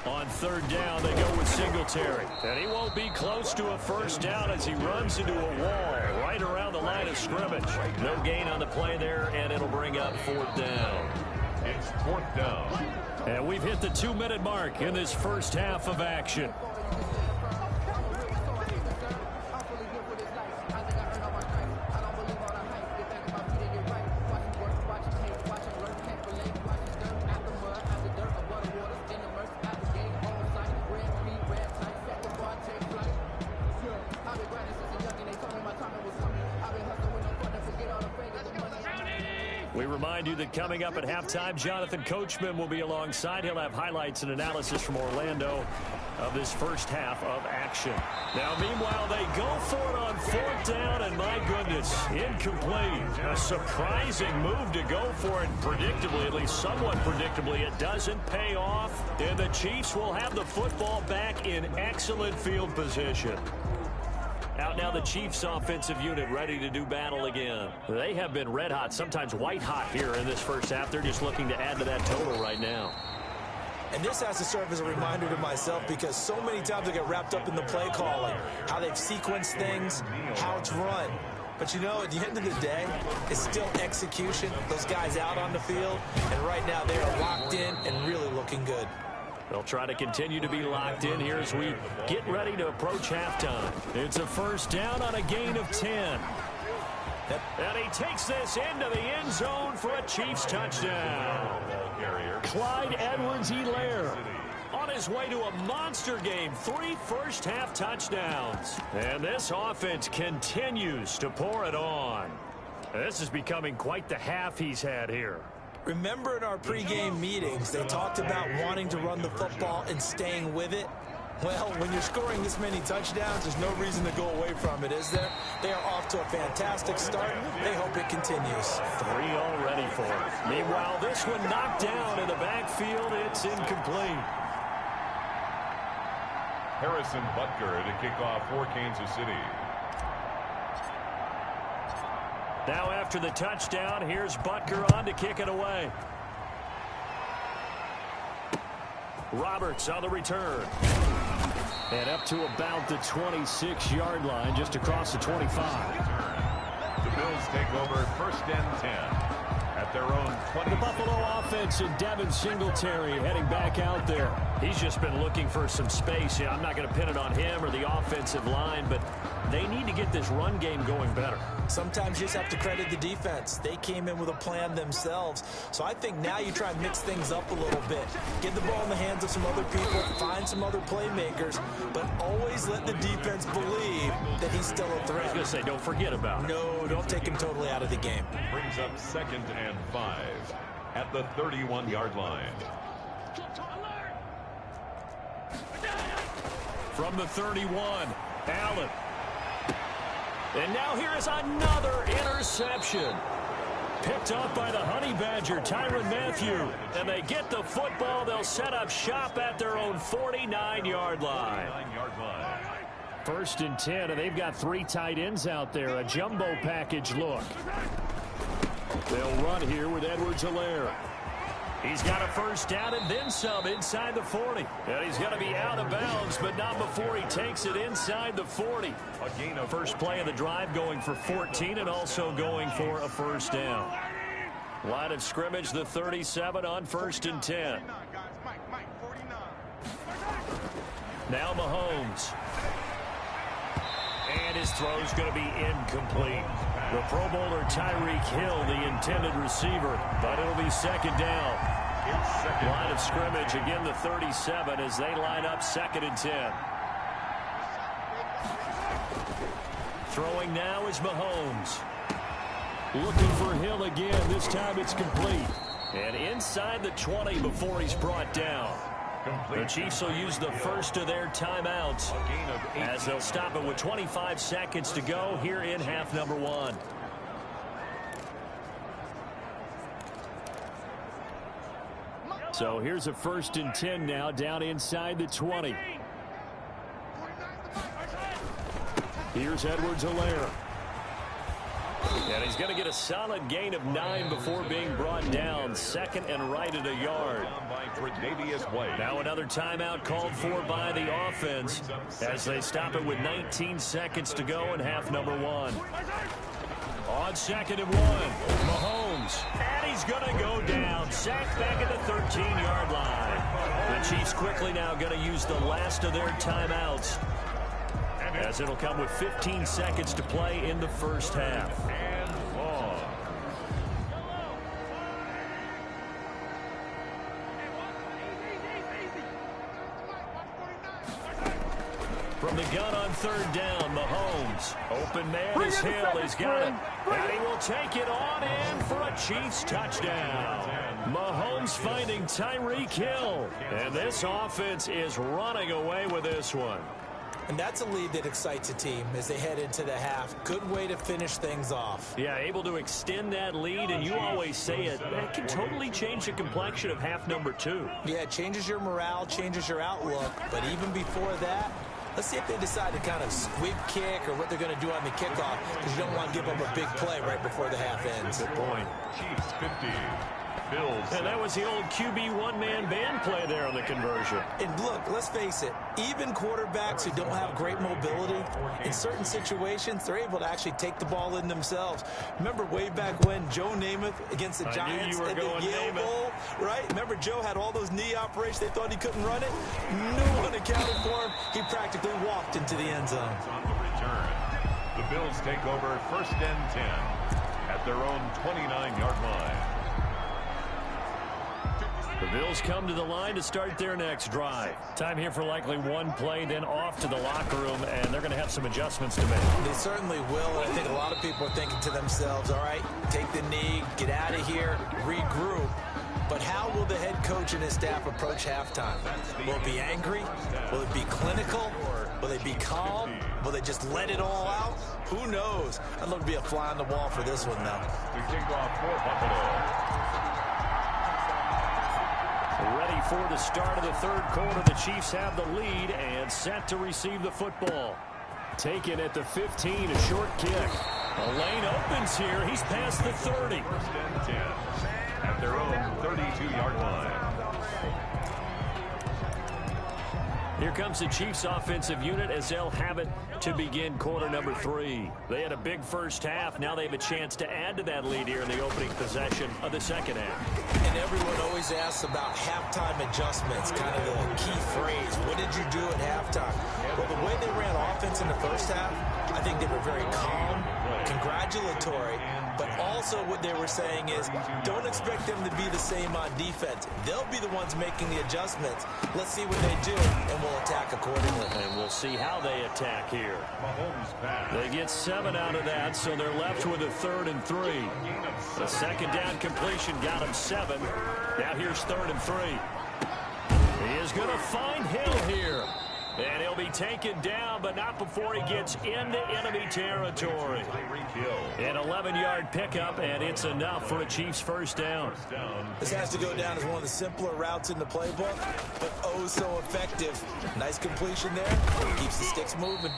On third down, they go with Singletary. And he won't be close to a first down as he runs into a wall right around the line of scrimmage. No gain on the play there, and it'll bring up fourth down. It's fourth down. And we've hit the 2-minute mark in this first half of action. We remind you that coming up at halftime, Jonathan Coachman will be alongside. He'll have highlights and analysis from Orlando of this first half of action. Now, meanwhile, they go for it on fourth down, and my goodness, incomplete. A surprising move to go for it, predictably, at least somewhat predictably. It doesn't pay off, and the Chiefs will have the football back in excellent field position. Out now the Chiefs offensive unit ready to do battle again. They have been red hot, sometimes white hot here in this first half. They're just looking to add to that total right now. And this has to serve as a reminder to myself because so many times I get wrapped up in the play calling, how they've sequenced things, how it's run. But, you know, at the end of the day, it's still execution. Those guys out on the field, and right now they are locked in and really looking good. They'll try to continue to be locked in here as we get ready to approach halftime. It's a first down on a gain of 10. And he takes this into the end zone for a Chiefs touchdown. Clyde Edwards-Helaire on his way to a monster game. 3 first-half touchdowns. And this offense continues to pour it on. This is becoming quite the half he's had here. Remember in our pregame meetings, they talked about wanting to run the football and staying with it. Well, when you're scoring this many touchdowns, there's no reason to go away from it, is there? They are off to a fantastic start. They hope it continues. 3 already for it. Meanwhile, this one knocked down in the backfield. It's incomplete. Harrison Butker to kick off for Kansas City. Now after the touchdown, here's Butker on to kick it away. Roberts on the return. And up to about the 26-yard line, just across the 25. The Bills take over first and 10 at their own 20. The Buffalo offense and Devin Singletary heading back out there. He's just been looking for some space. I'm not going to pin it on him or the offensive line, but they need to get this run game going better. Sometimes you just have to credit the defense. They came in with a plan themselves. So I think now you try and mix things up a little bit. Get the ball in the hands of some other people, find some other playmakers, but always let the defense believe that he's still a threat. I was going to say, don't forget about it. No, don't take him totally out of the game. Brings up 2nd and 5 at the 31-yard line. From the 31, Allen. And now here is another interception. Picked up by the Honey Badger, Tyrann Mathieu. And they get the football. They'll set up shop at their own 49-yard line. 1st and 10, and they've got 3 tight ends out there. A jumbo package look. They'll run here with Edwards-Helaire. He's got a 1st down and then some inside the 40. And he's going to be out of bounds, but not before he takes it inside the 40. A gain of first play of the drive going for 14 and also going for a 1st down. Line of scrimmage, the 37 on 1st and 10. Now Mahomes. And his throw's going to be incomplete. The Pro Bowler Tyreek Hill, the intended receiver, but it'll be 2nd down. Line of scrimmage, again the 37 as they line up 2nd and 10. Throwing now is Mahomes. Looking for Hill again. This time it's complete. And inside the 20 before he's brought down. The Chiefs will use the first of their timeouts as they'll stop it with 25 seconds to go here in half number 1. So here's a 1st and 10 now down inside the 20. Here's Edwards-Helaire. And he's going to get a solid gain of 9 before being brought down. 2nd and right at a yard. Now another timeout called for by the offense as they stop it with 19 seconds to go in half number 1. On 2nd and 1, Mahomes. And he's going to go down. Sacked back at the 13-yard line. The Chiefs quickly now going to use the last of their timeouts, as it'll come with 15 seconds to play in the 1st half. And long. From the gun on 3rd down, Mahomes. Open man is Hill. He's got it. And he will take it on in for a Chiefs touchdown. Mahomes finding Tyreek Hill. And this offense is running away with this one. And that's a lead that excites a team as they head into the half. Good way to finish things off. Yeah, able to extend that lead, and you always say it, that can totally change the complexion of half number 2. Yeah, it changes your morale, changes your outlook. But even before that, let's see if they decide to kind of squib kick or what they're going to do on the kickoff, because you don't want to give them a big play right before the half ends. Good point. Chiefs 50. Bills. And that was the old QB one-man band play there on the conversion. And look, let's face it, even quarterbacks who don't have great mobility, in certain situations, they're able to actually take the ball in themselves. Remember way back when Joe Namath against the Giants at the Yale Bowl, right? Remember Joe had all those knee operations. They thought he couldn't run it. No one accounted for him. He practically walked into the end zone. On the return, the Bills take over 1st and 10 at their own 29-yard line. The Bills come to the line to start their next drive. Time here for likely one play, then off to the locker room, and they're going to have some adjustments to make. They certainly will, and I think a lot of people are thinking to themselves, all right, take the knee, get out of here, regroup. But how will the head coach and his staff approach halftime? Will it be angry? Will it be clinical? Will they be calm? Will they just let it all out? Who knows? I'd love to be a fly on the wall for this one, though. We kick off for Buffalo. Ready for the start of the 3rd quarter. The Chiefs have the lead and set to receive the football. Taken at the 15, a short kick. A lane opens here. He's past the 30. 1st and 10 at their own 32-yard line. Here comes the Chiefs offensive unit as they'll have it to begin quarter number 3. They had a big first half. Now they have a chance to add to that lead here in the opening possession of the second half. And everyone always asks about halftime adjustments, kind of the key phrase. What did you do at halftime? Well, the way they ran offense in the first half, I think they were very calm, congratulatory, but also what they were saying is don't expect them to be the same on defense. They'll be the ones making the adjustments. Let's see what they do, and we'll attack accordingly. And we'll see how they attack here. They get 7 out of that, so they're left with a 3rd and 3. The second down completion got him 7. Now here's 3rd and 3. He is going to find Hill here. And he'll be taken down, but not before he gets into enemy territory. An 11-yard pickup, and it's enough for a Chiefs first down. This has to go down as one of the simpler routes in the playbook, but oh so effective. Nice completion there. Keeps the sticks moving.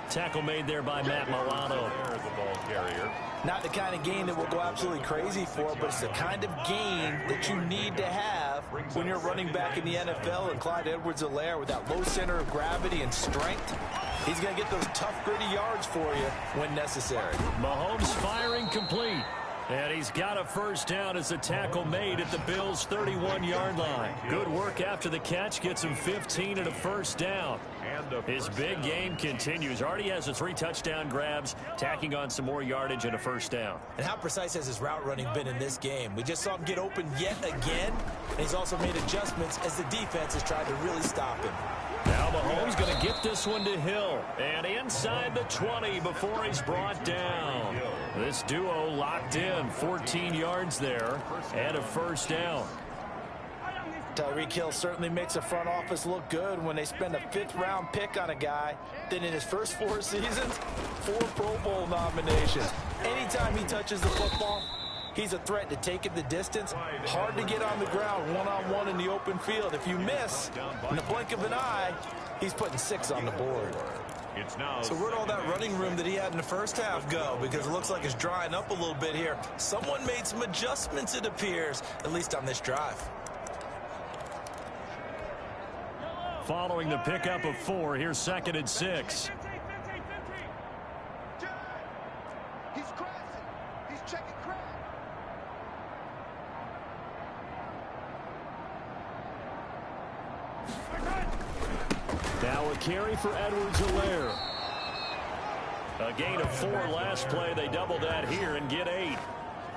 Tackle made there by Matt Milano. There's the ball carrier. Not the kind of gain that we'll go absolutely crazy for, but it's the kind of gain that you need to have when you're running back in the NFL. And Clyde Edwards-Helaire, with that low center of gravity and strength, he's going to get those tough, gritty yards for you when necessary. Mahomes firing complete. And he's got a first down as the tackle made at the Bills' 31-yard line. Good work after the catch. Gets him 15 and a first down. His big game continues. Already has the 3 touchdown grabs, tacking on some more yardage and a first down. And how precise has his route running been in this game? We just saw him get open yet again, and he's also made adjustments as the defense has tried to really stop him. Now Mahomes going to get this one to Hill. And inside the 20 before he's brought down. This duo locked in. 14 yards there and a first down. Tyreek Hill certainly makes the front office look good when they spend a 5th-round pick on a guy. Then in his first 4 seasons, 4 Pro Bowl nominations. Anytime he touches the football, he's a threat to take it the distance. Hard to get on the ground one-on-one in the open field. If you miss, in the blink of an eye, he's putting 6 on the board. So where'd all that running room that he had in the first half go? Because it looks like it's drying up a little bit here. Someone made some adjustments, it appears, at least on this drive. Following the pickup of 4, here's 2nd and 6. He's crashing. He's checking crash. Now a carry for Edwards-Helaire. A gain of 4 last play. They double that here and get 8.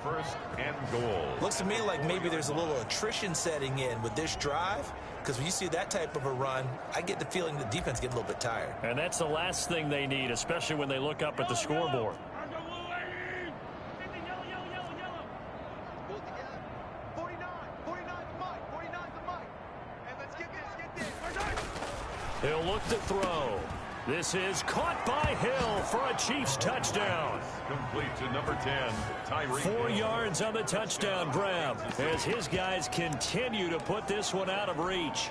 1st and goal. Looks to me like maybe there's a little attrition setting in with this drive, because when you see that type of a run, I get the feeling the defense gets a little bit tired. And that's the last thing they need, especially when they look up at the scoreboard. He'll look to throw. This is caught by Hill for a Chiefs touchdown. Complete to number 10, Tyreek. 4 yards on the touchdown grab as his guys continue to put this one out of reach.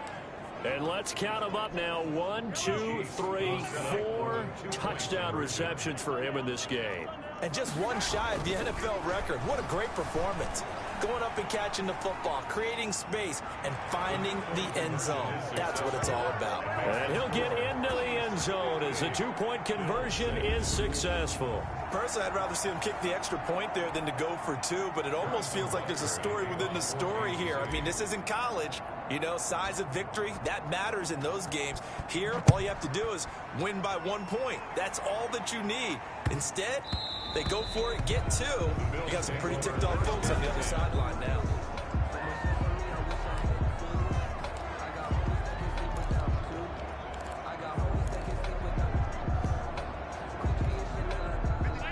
And let's count them up now. 1, 2, 3, 4 touchdown receptions for him in this game. And just 1 shy of the NFL record. What a great performance. Going up and catching the football, creating space, and finding the end zone. That's what it's all about. And he'll get into the end zone as the 2-point conversion is successful. Personally, I'd rather see him kick the extra point there than to go for 2, but it almost feels like there's a story within the story here. I mean, this isn't college. You know, size of victory, that matters in those games. Here, all you have to do is win by 1 point. That's all that you need. Instead, they go for it, get 2. You got some pretty ticked off folks on the other sideline now.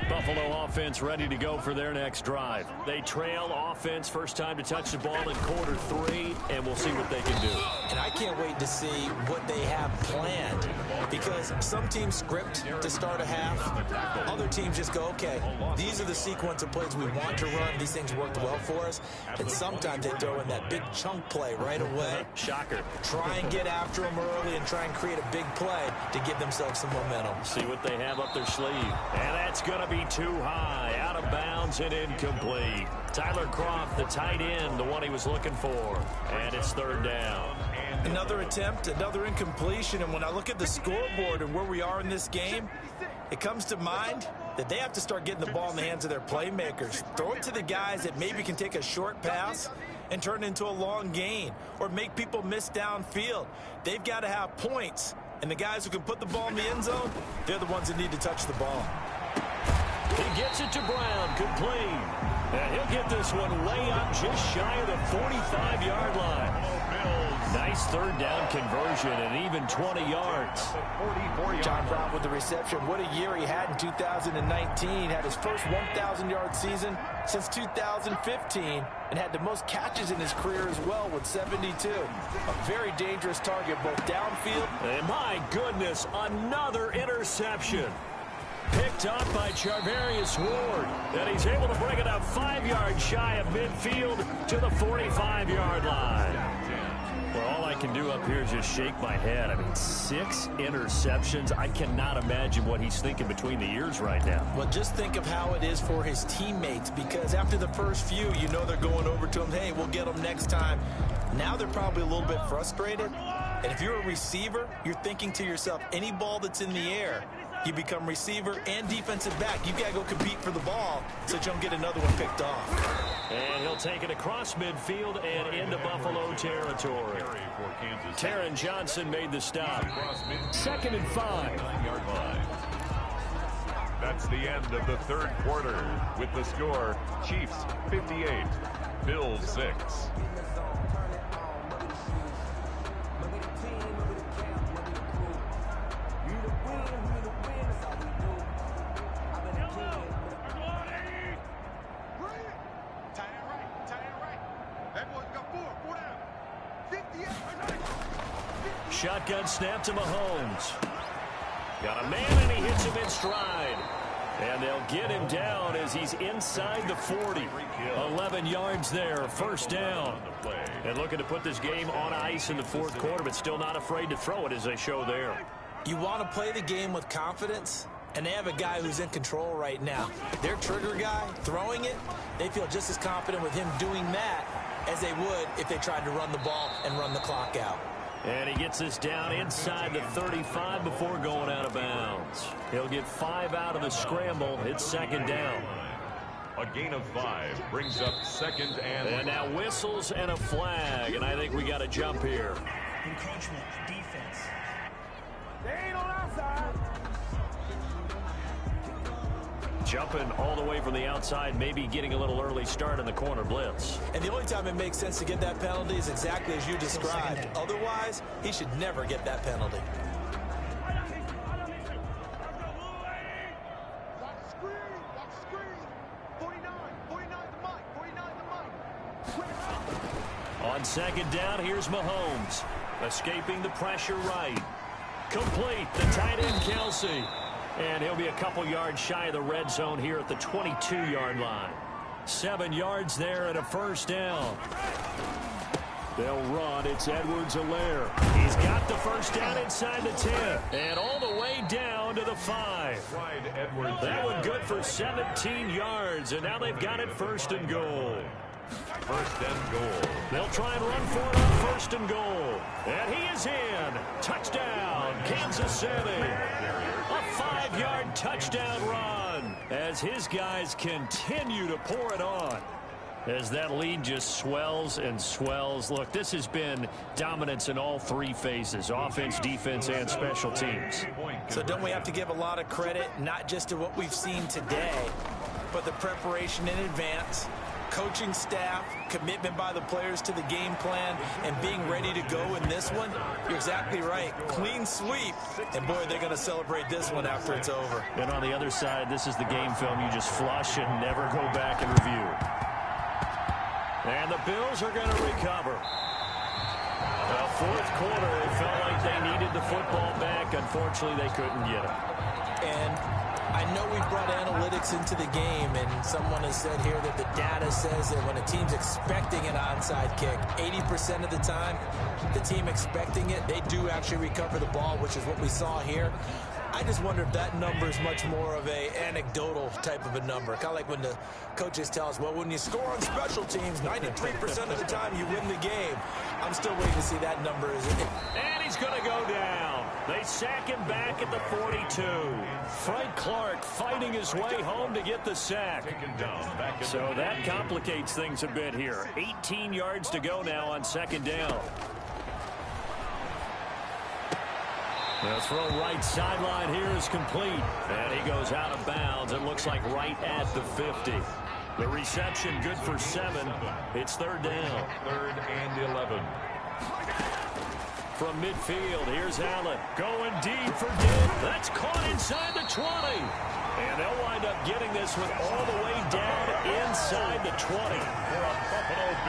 Buffalo offense ready to go for their next drive. They trail offense, first time to touch the ball in quarter 3, and we'll see what they can do. And I can't wait to see what they have planned, because some teams script to start a half. Other teams just go, okay, these are the sequence of plays we want to run. These things worked well for us. And sometimes they throw in that big chunk play right away. Shocker. Try and get after them early and try and create a big play to give themselves some momentum. See what they have up their sleeve. And that's going to be too high. high, out of bounds and incomplete. Tyler Kroft, the tight end, the one he was looking for. And it's third down. Another attempt, another incompletion. And when I look at the scoreboard and where we are in this game, it comes to mind that they have to start getting the ball in the hands of their playmakers. Throw it to the guys that maybe can take a short pass and turn it into a long gain or make people miss downfield. They've got to have points. And the guys who can put the ball in the end zone, they're the ones that need to touch the ball. He gets it to Brown, complete. And he'll get this one way up just shy of the 45-yard line. Nice third down conversion and even 20 yards. John Brown with the reception. What a year he had in 2019. Had his first 1,000-yard season since 2015 and had the most catches in his career as well with 72. A very dangerous target both downfield. And my goodness, another interception. Picked up by Charvarius Ward. And he's able to bring it up 5 yards shy of midfield to the 45-yard line. Well, all I can do up here is just shake my head. I mean, 6 interceptions. I cannot imagine what he's thinking between the ears right now. Well, just think of how it is for his teammates, because after the first few, you know they're going over to him, hey, we'll get them next time. Now they're probably a little bit frustrated. And if you're a receiver, you're thinking to yourself, any ball that's in the air, you become receiver and defensive back. You've got to go compete for the ball so that you don't get another one picked off. And he'll take it across midfield and into Buffalo territory. Taron Johnson made the stop. 2nd and 5. That's the end of the third quarter with the score Chiefs 58, Bills 6. Shotgun snap to Mahomes. Got a man, and he hits him in stride. And they'll get him down as he's inside the 40. 11 yards there, first down. And looking to put this game on ice in the fourth quarter, but still not afraid to throw it as they show there. You want to play the game with confidence, and they have a guy who's in control right now. Their trigger guy, throwing it, they feel just as confident with him doing that as they would if they tried to run the ball and run the clock out. And he gets this down inside the 35 before going out of bounds. He'll get 5 out of the scramble. It's second down. A gain of 5 brings up second and now whistles and a flag, and I think we got to jump here. Encroachment, defense. They ain't on our side. Jumping all the way from the outside, maybe getting a little early start in the corner blitz. And the only time it makes sense to get that penalty is exactly as you described. Otherwise, he should never get that penalty. Watch screen. 49 the mic. On second down, here's Mahomes. Escaping the pressure right. Complete, the tight end Kelsey. And he'll be a couple yards shy of the red zone here at the 22-yard line. 7 yards there and a first down. They'll run. It's Edwards-Helaire. He's got the first down inside the 10. And all the way down to the 5. That one good for 17 yards. And now they've got it first and goal. First and goal. They'll try and run for it on first and goal. And he is in. Touchdown, Kansas City. A 5-yard touchdown run as his guys continue to pour it on. As that lead just swells and swells. Look, this has been dominance in all 3 phases, offense, defense, and special teams. So don't we have to give a lot of credit, not just to what we've seen today, but the preparation in advance, coaching staff, commitment by the players to the game plan, and being ready to go in this one? You're exactly right. Clean sweep. And, boy, they're going to celebrate this one after it's over. And on the other side, this is the game film you just flush and never go back and review. And the Bills are going to recover. The fourth quarter, it felt like they needed the football back. Unfortunately, they couldn't get it. And I know we brought analytics into the game, and someone has said here that the data says that when a team's expecting an onside kick, 80% of the time, the team expecting it, they do actually recover the ball, which is what we saw here. I just wonder if that number is much more of a anecdotal type of a number. Kind of like when the coaches tell us, well, when you score on special teams, 93% of the time you win the game. I'm still waiting to see that number. And he's going to go down. They sack him back at the 42. Frank Clark fighting his way home to get the sack. So that complicates things a bit here. 18 yards to go now on second down. The throw right sideline here is complete. And he goes out of bounds. It looks like right at the 50. The reception good for 7. It's third down. 3rd and 11. From midfield, here's Allen. Going deep for Dick. That's caught inside the 20. And they'll wind up getting this one all the way down inside the 20.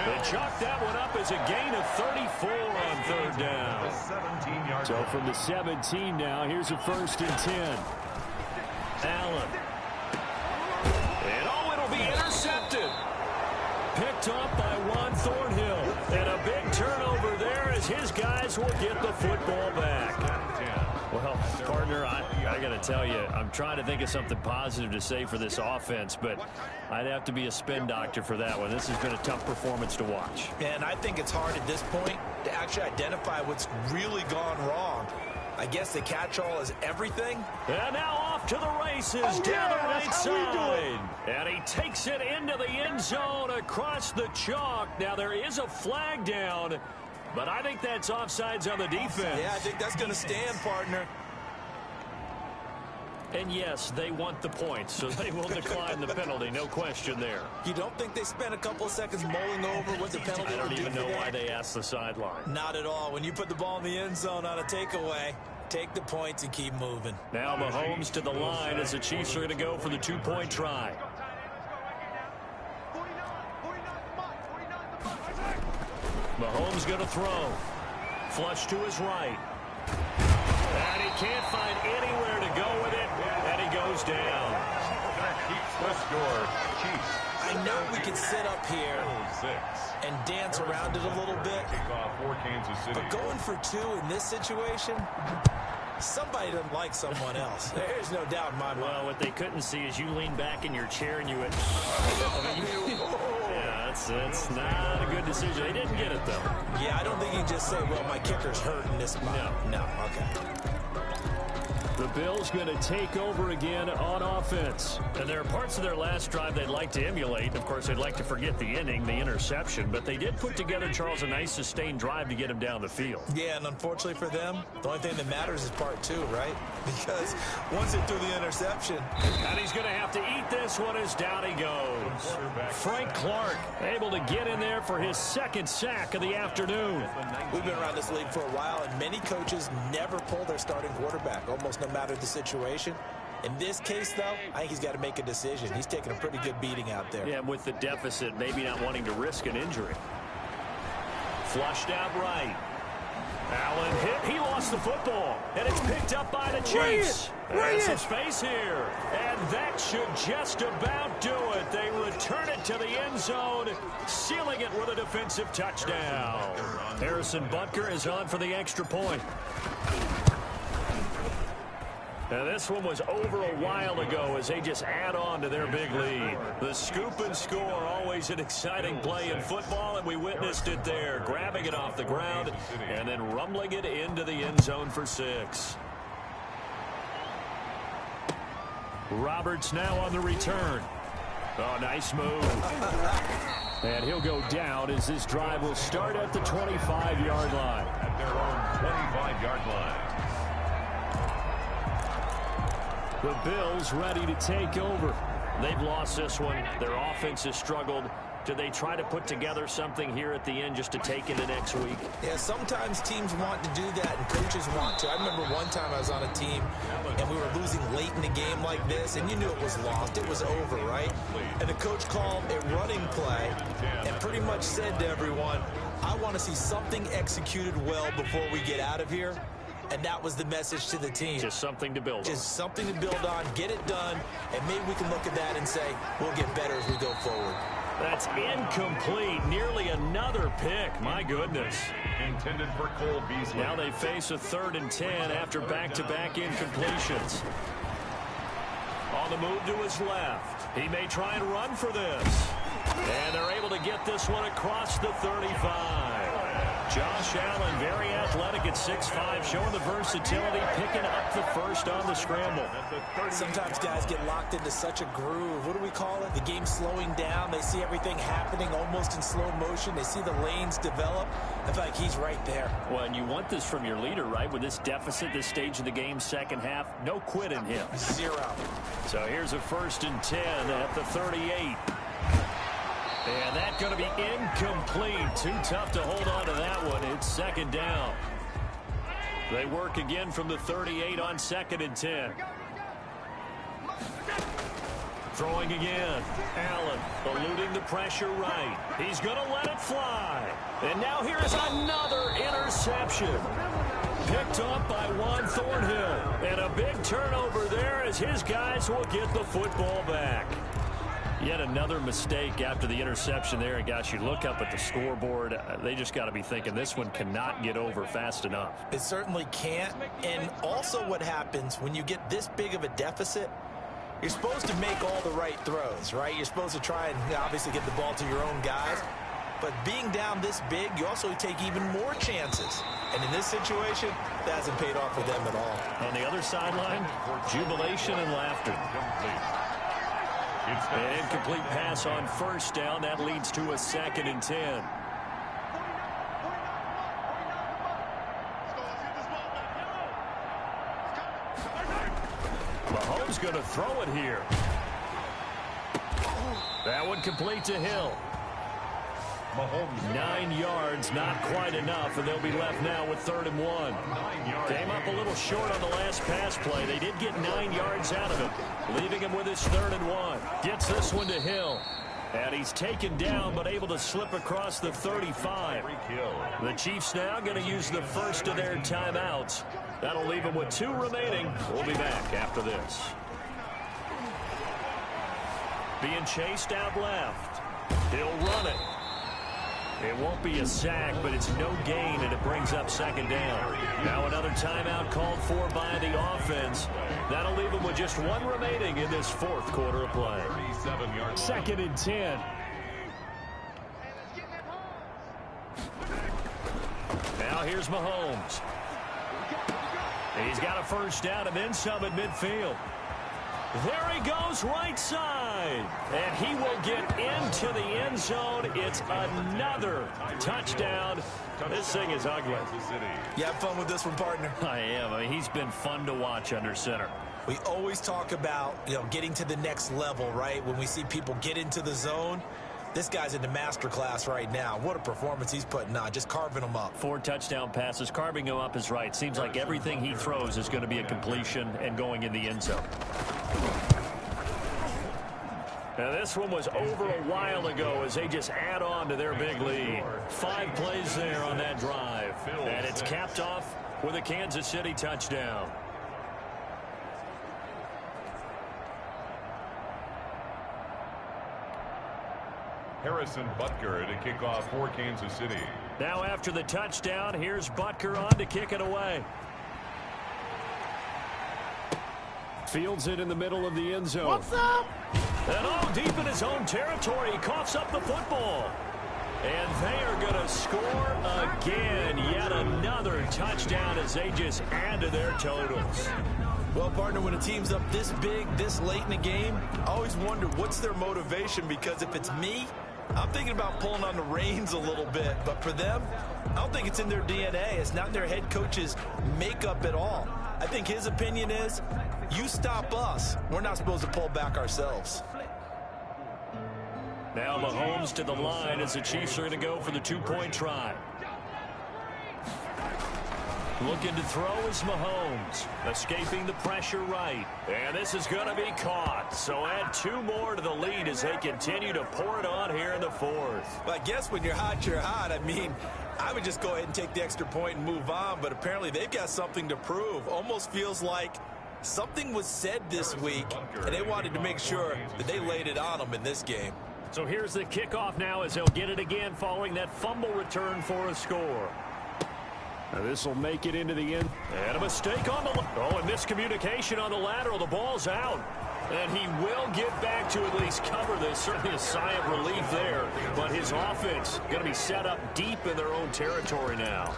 They chalk that one up as a gain of 34 on third down. So from the 17 now, here's a 1st and 10. Allen. And it'll be intercepted. Picked up by Juan Thornhill. And a big turnover there as his guys will get the football back. Well, partner, I got to tell you, I'm trying to think of something positive to say for this offense, but I'd have to be a spin doctor for that one. This has been a tough performance to watch. And I think it's hard at this point to actually identify what's really gone wrong. I guess the catch-all is everything. And now off to the races down the right side. And he takes it into the end zone across the chalk. Now there is a flag down, but I think that's offsides on the defense. Yeah, I think that's going to stand, partner. And yes, they want the points, so they will decline the penalty. No question there. You don't think they spent a couple of seconds mulling over what the penalty I don't would do even know for why them? they asked the sideline. Not at all. When you put the ball in the end zone on a takeaway, take the points and keep moving. Now Mahomes to the line as the Chiefs are going to go for the 2-point try. Mahomes going to throw. Flush to his right. And he can't find anywhere to go with it. And he goes down. That keeps the score. Chiefs. I know we can sit up here and dance around it a little bit, but going for 2 in this situation, somebody doesn't like someone else. There's no doubt in my mind. Well, what they couldn't see is you lean back in your chair and you went, yeah, that's not a good decision. They didn't get it, though. Yeah, I don't think you can just say, well, my kicker's hurt in this spot. No, okay. The Bills going to take over again on offense. And there are parts of their last drive they'd like to emulate. Of course, they'd like to forget the inning, the interception. But they did put together, Charles, a nice sustained drive to get him down the field. Yeah, and unfortunately for them, the only thing that matters is part 2, right? Because once they threw the interception. And he's going to have to eat this one as down he goes. Frank Clark able to get in there for his 2nd sack of the afternoon. We've been around this league for a while, and many coaches never pull their starting quarterback, almost no matter the situation. In this case, though, I think he's got to make a decision. He's taking a pretty good beating out there. Yeah, with the deficit, maybe not wanting to risk an injury. Flushed out right. Allen hit. He lost the football. And it's picked up by the Chiefs. There's some space here. And that should just about do it. They return it to the end zone, sealing it with a defensive touchdown. Harrison Butker is on for the extra point. Now, this one was over a while ago as they just add on to their big lead. The scoop and score, always an exciting play in football, and we witnessed it there, grabbing it off the ground and then rumbling it into the end zone for 6. Roberts now on the return. Oh, nice move. And he'll go down as this drive will start at the 25-yard line. At their own 25-yard line. The Bills ready to take over. They've lost this one. Their offense has struggled. Do they try to put together something here at the end just to take into next week? Yeah, sometimes teams want to do that and coaches want to. I remember one time I was on a team and we were losing late in the game like this, and you knew it was lost. It was over, right? And the coach called a running play and pretty much said to everyone, I want to see something executed well before we get out of here. And that was the message to the team. Just something to build on. Just something to build on, get it done, and maybe we can look at that and say, we'll get better as we go forward. That's incomplete. Nearly another pick. My goodness. Intended for Cole Beasley. Now they face a 3rd and 10 after back-to-back incompletions. On the move to his left. He may try and run for this. And they're able to get this one across the 35. Josh Allen, very athletic at 6'5", showing the versatility, picking up the first on the scramble. Sometimes guys get locked into such a groove. What do we call it? The game's slowing down. They see everything happening almost in slow motion. They see the lanes develop. I feel like he's right there. Well, and you want this from your leader, right? With this deficit, this stage of the game, second half, no quit in him. 0. So here's a 1st and 10 at the 38. And that's going to be incomplete. Too tough to hold on to that one. It's 2nd down. They work again from the 38 on 2nd and 10. Throwing again. Allen eluding the pressure right. He's going to let it fly. And now here's another interception. Picked up by Juan Thornhill. And a big turnover there as his guys will get the football back. Yet another mistake after the interception there. And gosh, you look up at the scoreboard, they just got to be thinking this one cannot get over fast enough. It certainly can't. And also what happens when you get this big of a deficit, you're supposed to make all the right throws, right? You're supposed to try and obviously get the ball to your own guys. But being down this big, you also take even more chances. And in this situation, that hasn't paid off for them at all. On the other sideline, jubilation and laughter. An incomplete pass on 1st down. That leads to a 2nd and 10. Mahomes going to throw it here. That one complete to Hill. Mahomes. 9 yards, not quite enough, and they'll be left now with 3rd and 1. Came up a little short on the last pass play. They did get 9 yards out of it, leaving him with his 3rd and 1. Gets this one to Hill. And he's taken down, but able to slip across the 35. The Chiefs now going to use the first of their timeouts. That'll leave them with 2 remaining. We'll be back after this. Being chased out left. He'll run it. It won't be a sack, but it's no gain, and it brings up 2nd down. Now another timeout called for by the offense. That'll leave them with just 1 remaining in this 4th quarter of play. 2nd and 10. Now here's Mahomes. He's got a 1st down and then some at midfield. There he goes, right side. And he will get into the end zone. It's another touchdown. This thing is ugly. You have fun with this one, partner? I am. I mean, he's been fun to watch under center. We always talk about, getting to the next level, right? When we see people get into the zone. This guy's in the master class right now. What a performance he's putting on, just carving them up. 4 touchdown passes. Carving him up is right. Seems like everything he throws is going to be a completion and going in the end zone. Now this one was over a while ago as they just add on to their big lead. 5 plays there on that drive. And it's capped off with a Kansas City touchdown. Harrison Butker to kick off for Kansas City. Now after the touchdown, here's Butker on to kick it away. Fields it in the middle of the end zone. What's up? And deep in his own territory, he coughs up the football. And they are going to score again. Yet another touchdown as they just add to their totals. Well, partner, when a team's up this big, this late in the game, I always wonder what's their motivation, because if it's me, I'm thinking about pulling on the reins a little bit. But for them, I don't think it's in their DNA. It's not in their head coach's makeup at all. I think his opinion is, you stop us, we're not supposed to pull back ourselves. Now Mahomes to the line as the Chiefs are going to go for the 2-point try. Looking to throw is Mahomes. Escaping the pressure right. And this is going to be caught. So add 2 more to the lead as they continue to pour it on here in the 4th. Well, I guess when you're hot, you're hot. I mean, I would just go ahead and take the extra point and move on. But apparently they've got something to prove. Almost feels like something was said this week, and they wanted to make sure that they laid it on them in this game. So here's the kickoff now as they'll get it again following that fumble return for a score. This will make it into the end. And a mistake on the... Oh, and miscommunication on the lateral. The ball's out. And he will get back to at least cover this. Certainly a sigh of relief there. But his offense going to be set up deep in their own territory now.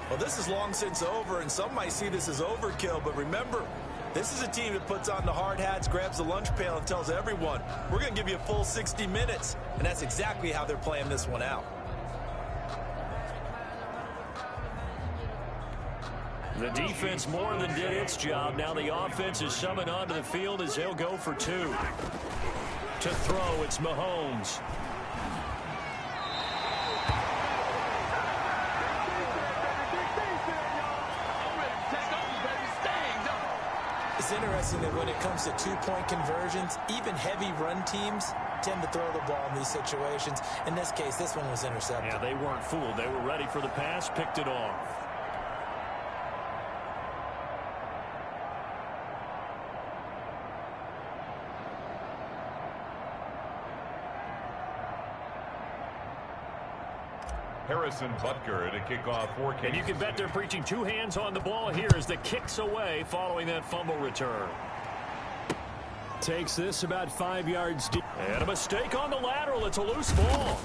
Well, this is long since over, and some might see this as overkill. But remember, this is a team that puts on the hard hats, grabs the lunch pail, and tells everyone, we're going to give you a full 60 minutes. And that's exactly how they're playing this one out. The defense more than did its job. Now the offense is summoned onto the field as they'll go for two. To throw, it's Mahomes. It's interesting that when it comes to two-point conversions, even heavy run teams tend to throw the ball in these situations. In this case, this one was intercepted. Yeah, they weren't fooled. They were ready for the pass, picked it off. Harrison Butker to kick off for Kansas. And you can bet they're preaching two hands on the ball here as the kick's away following that fumble return. Takes this about 5 yards deep. And a mistake on the lateral. It's a loose ball.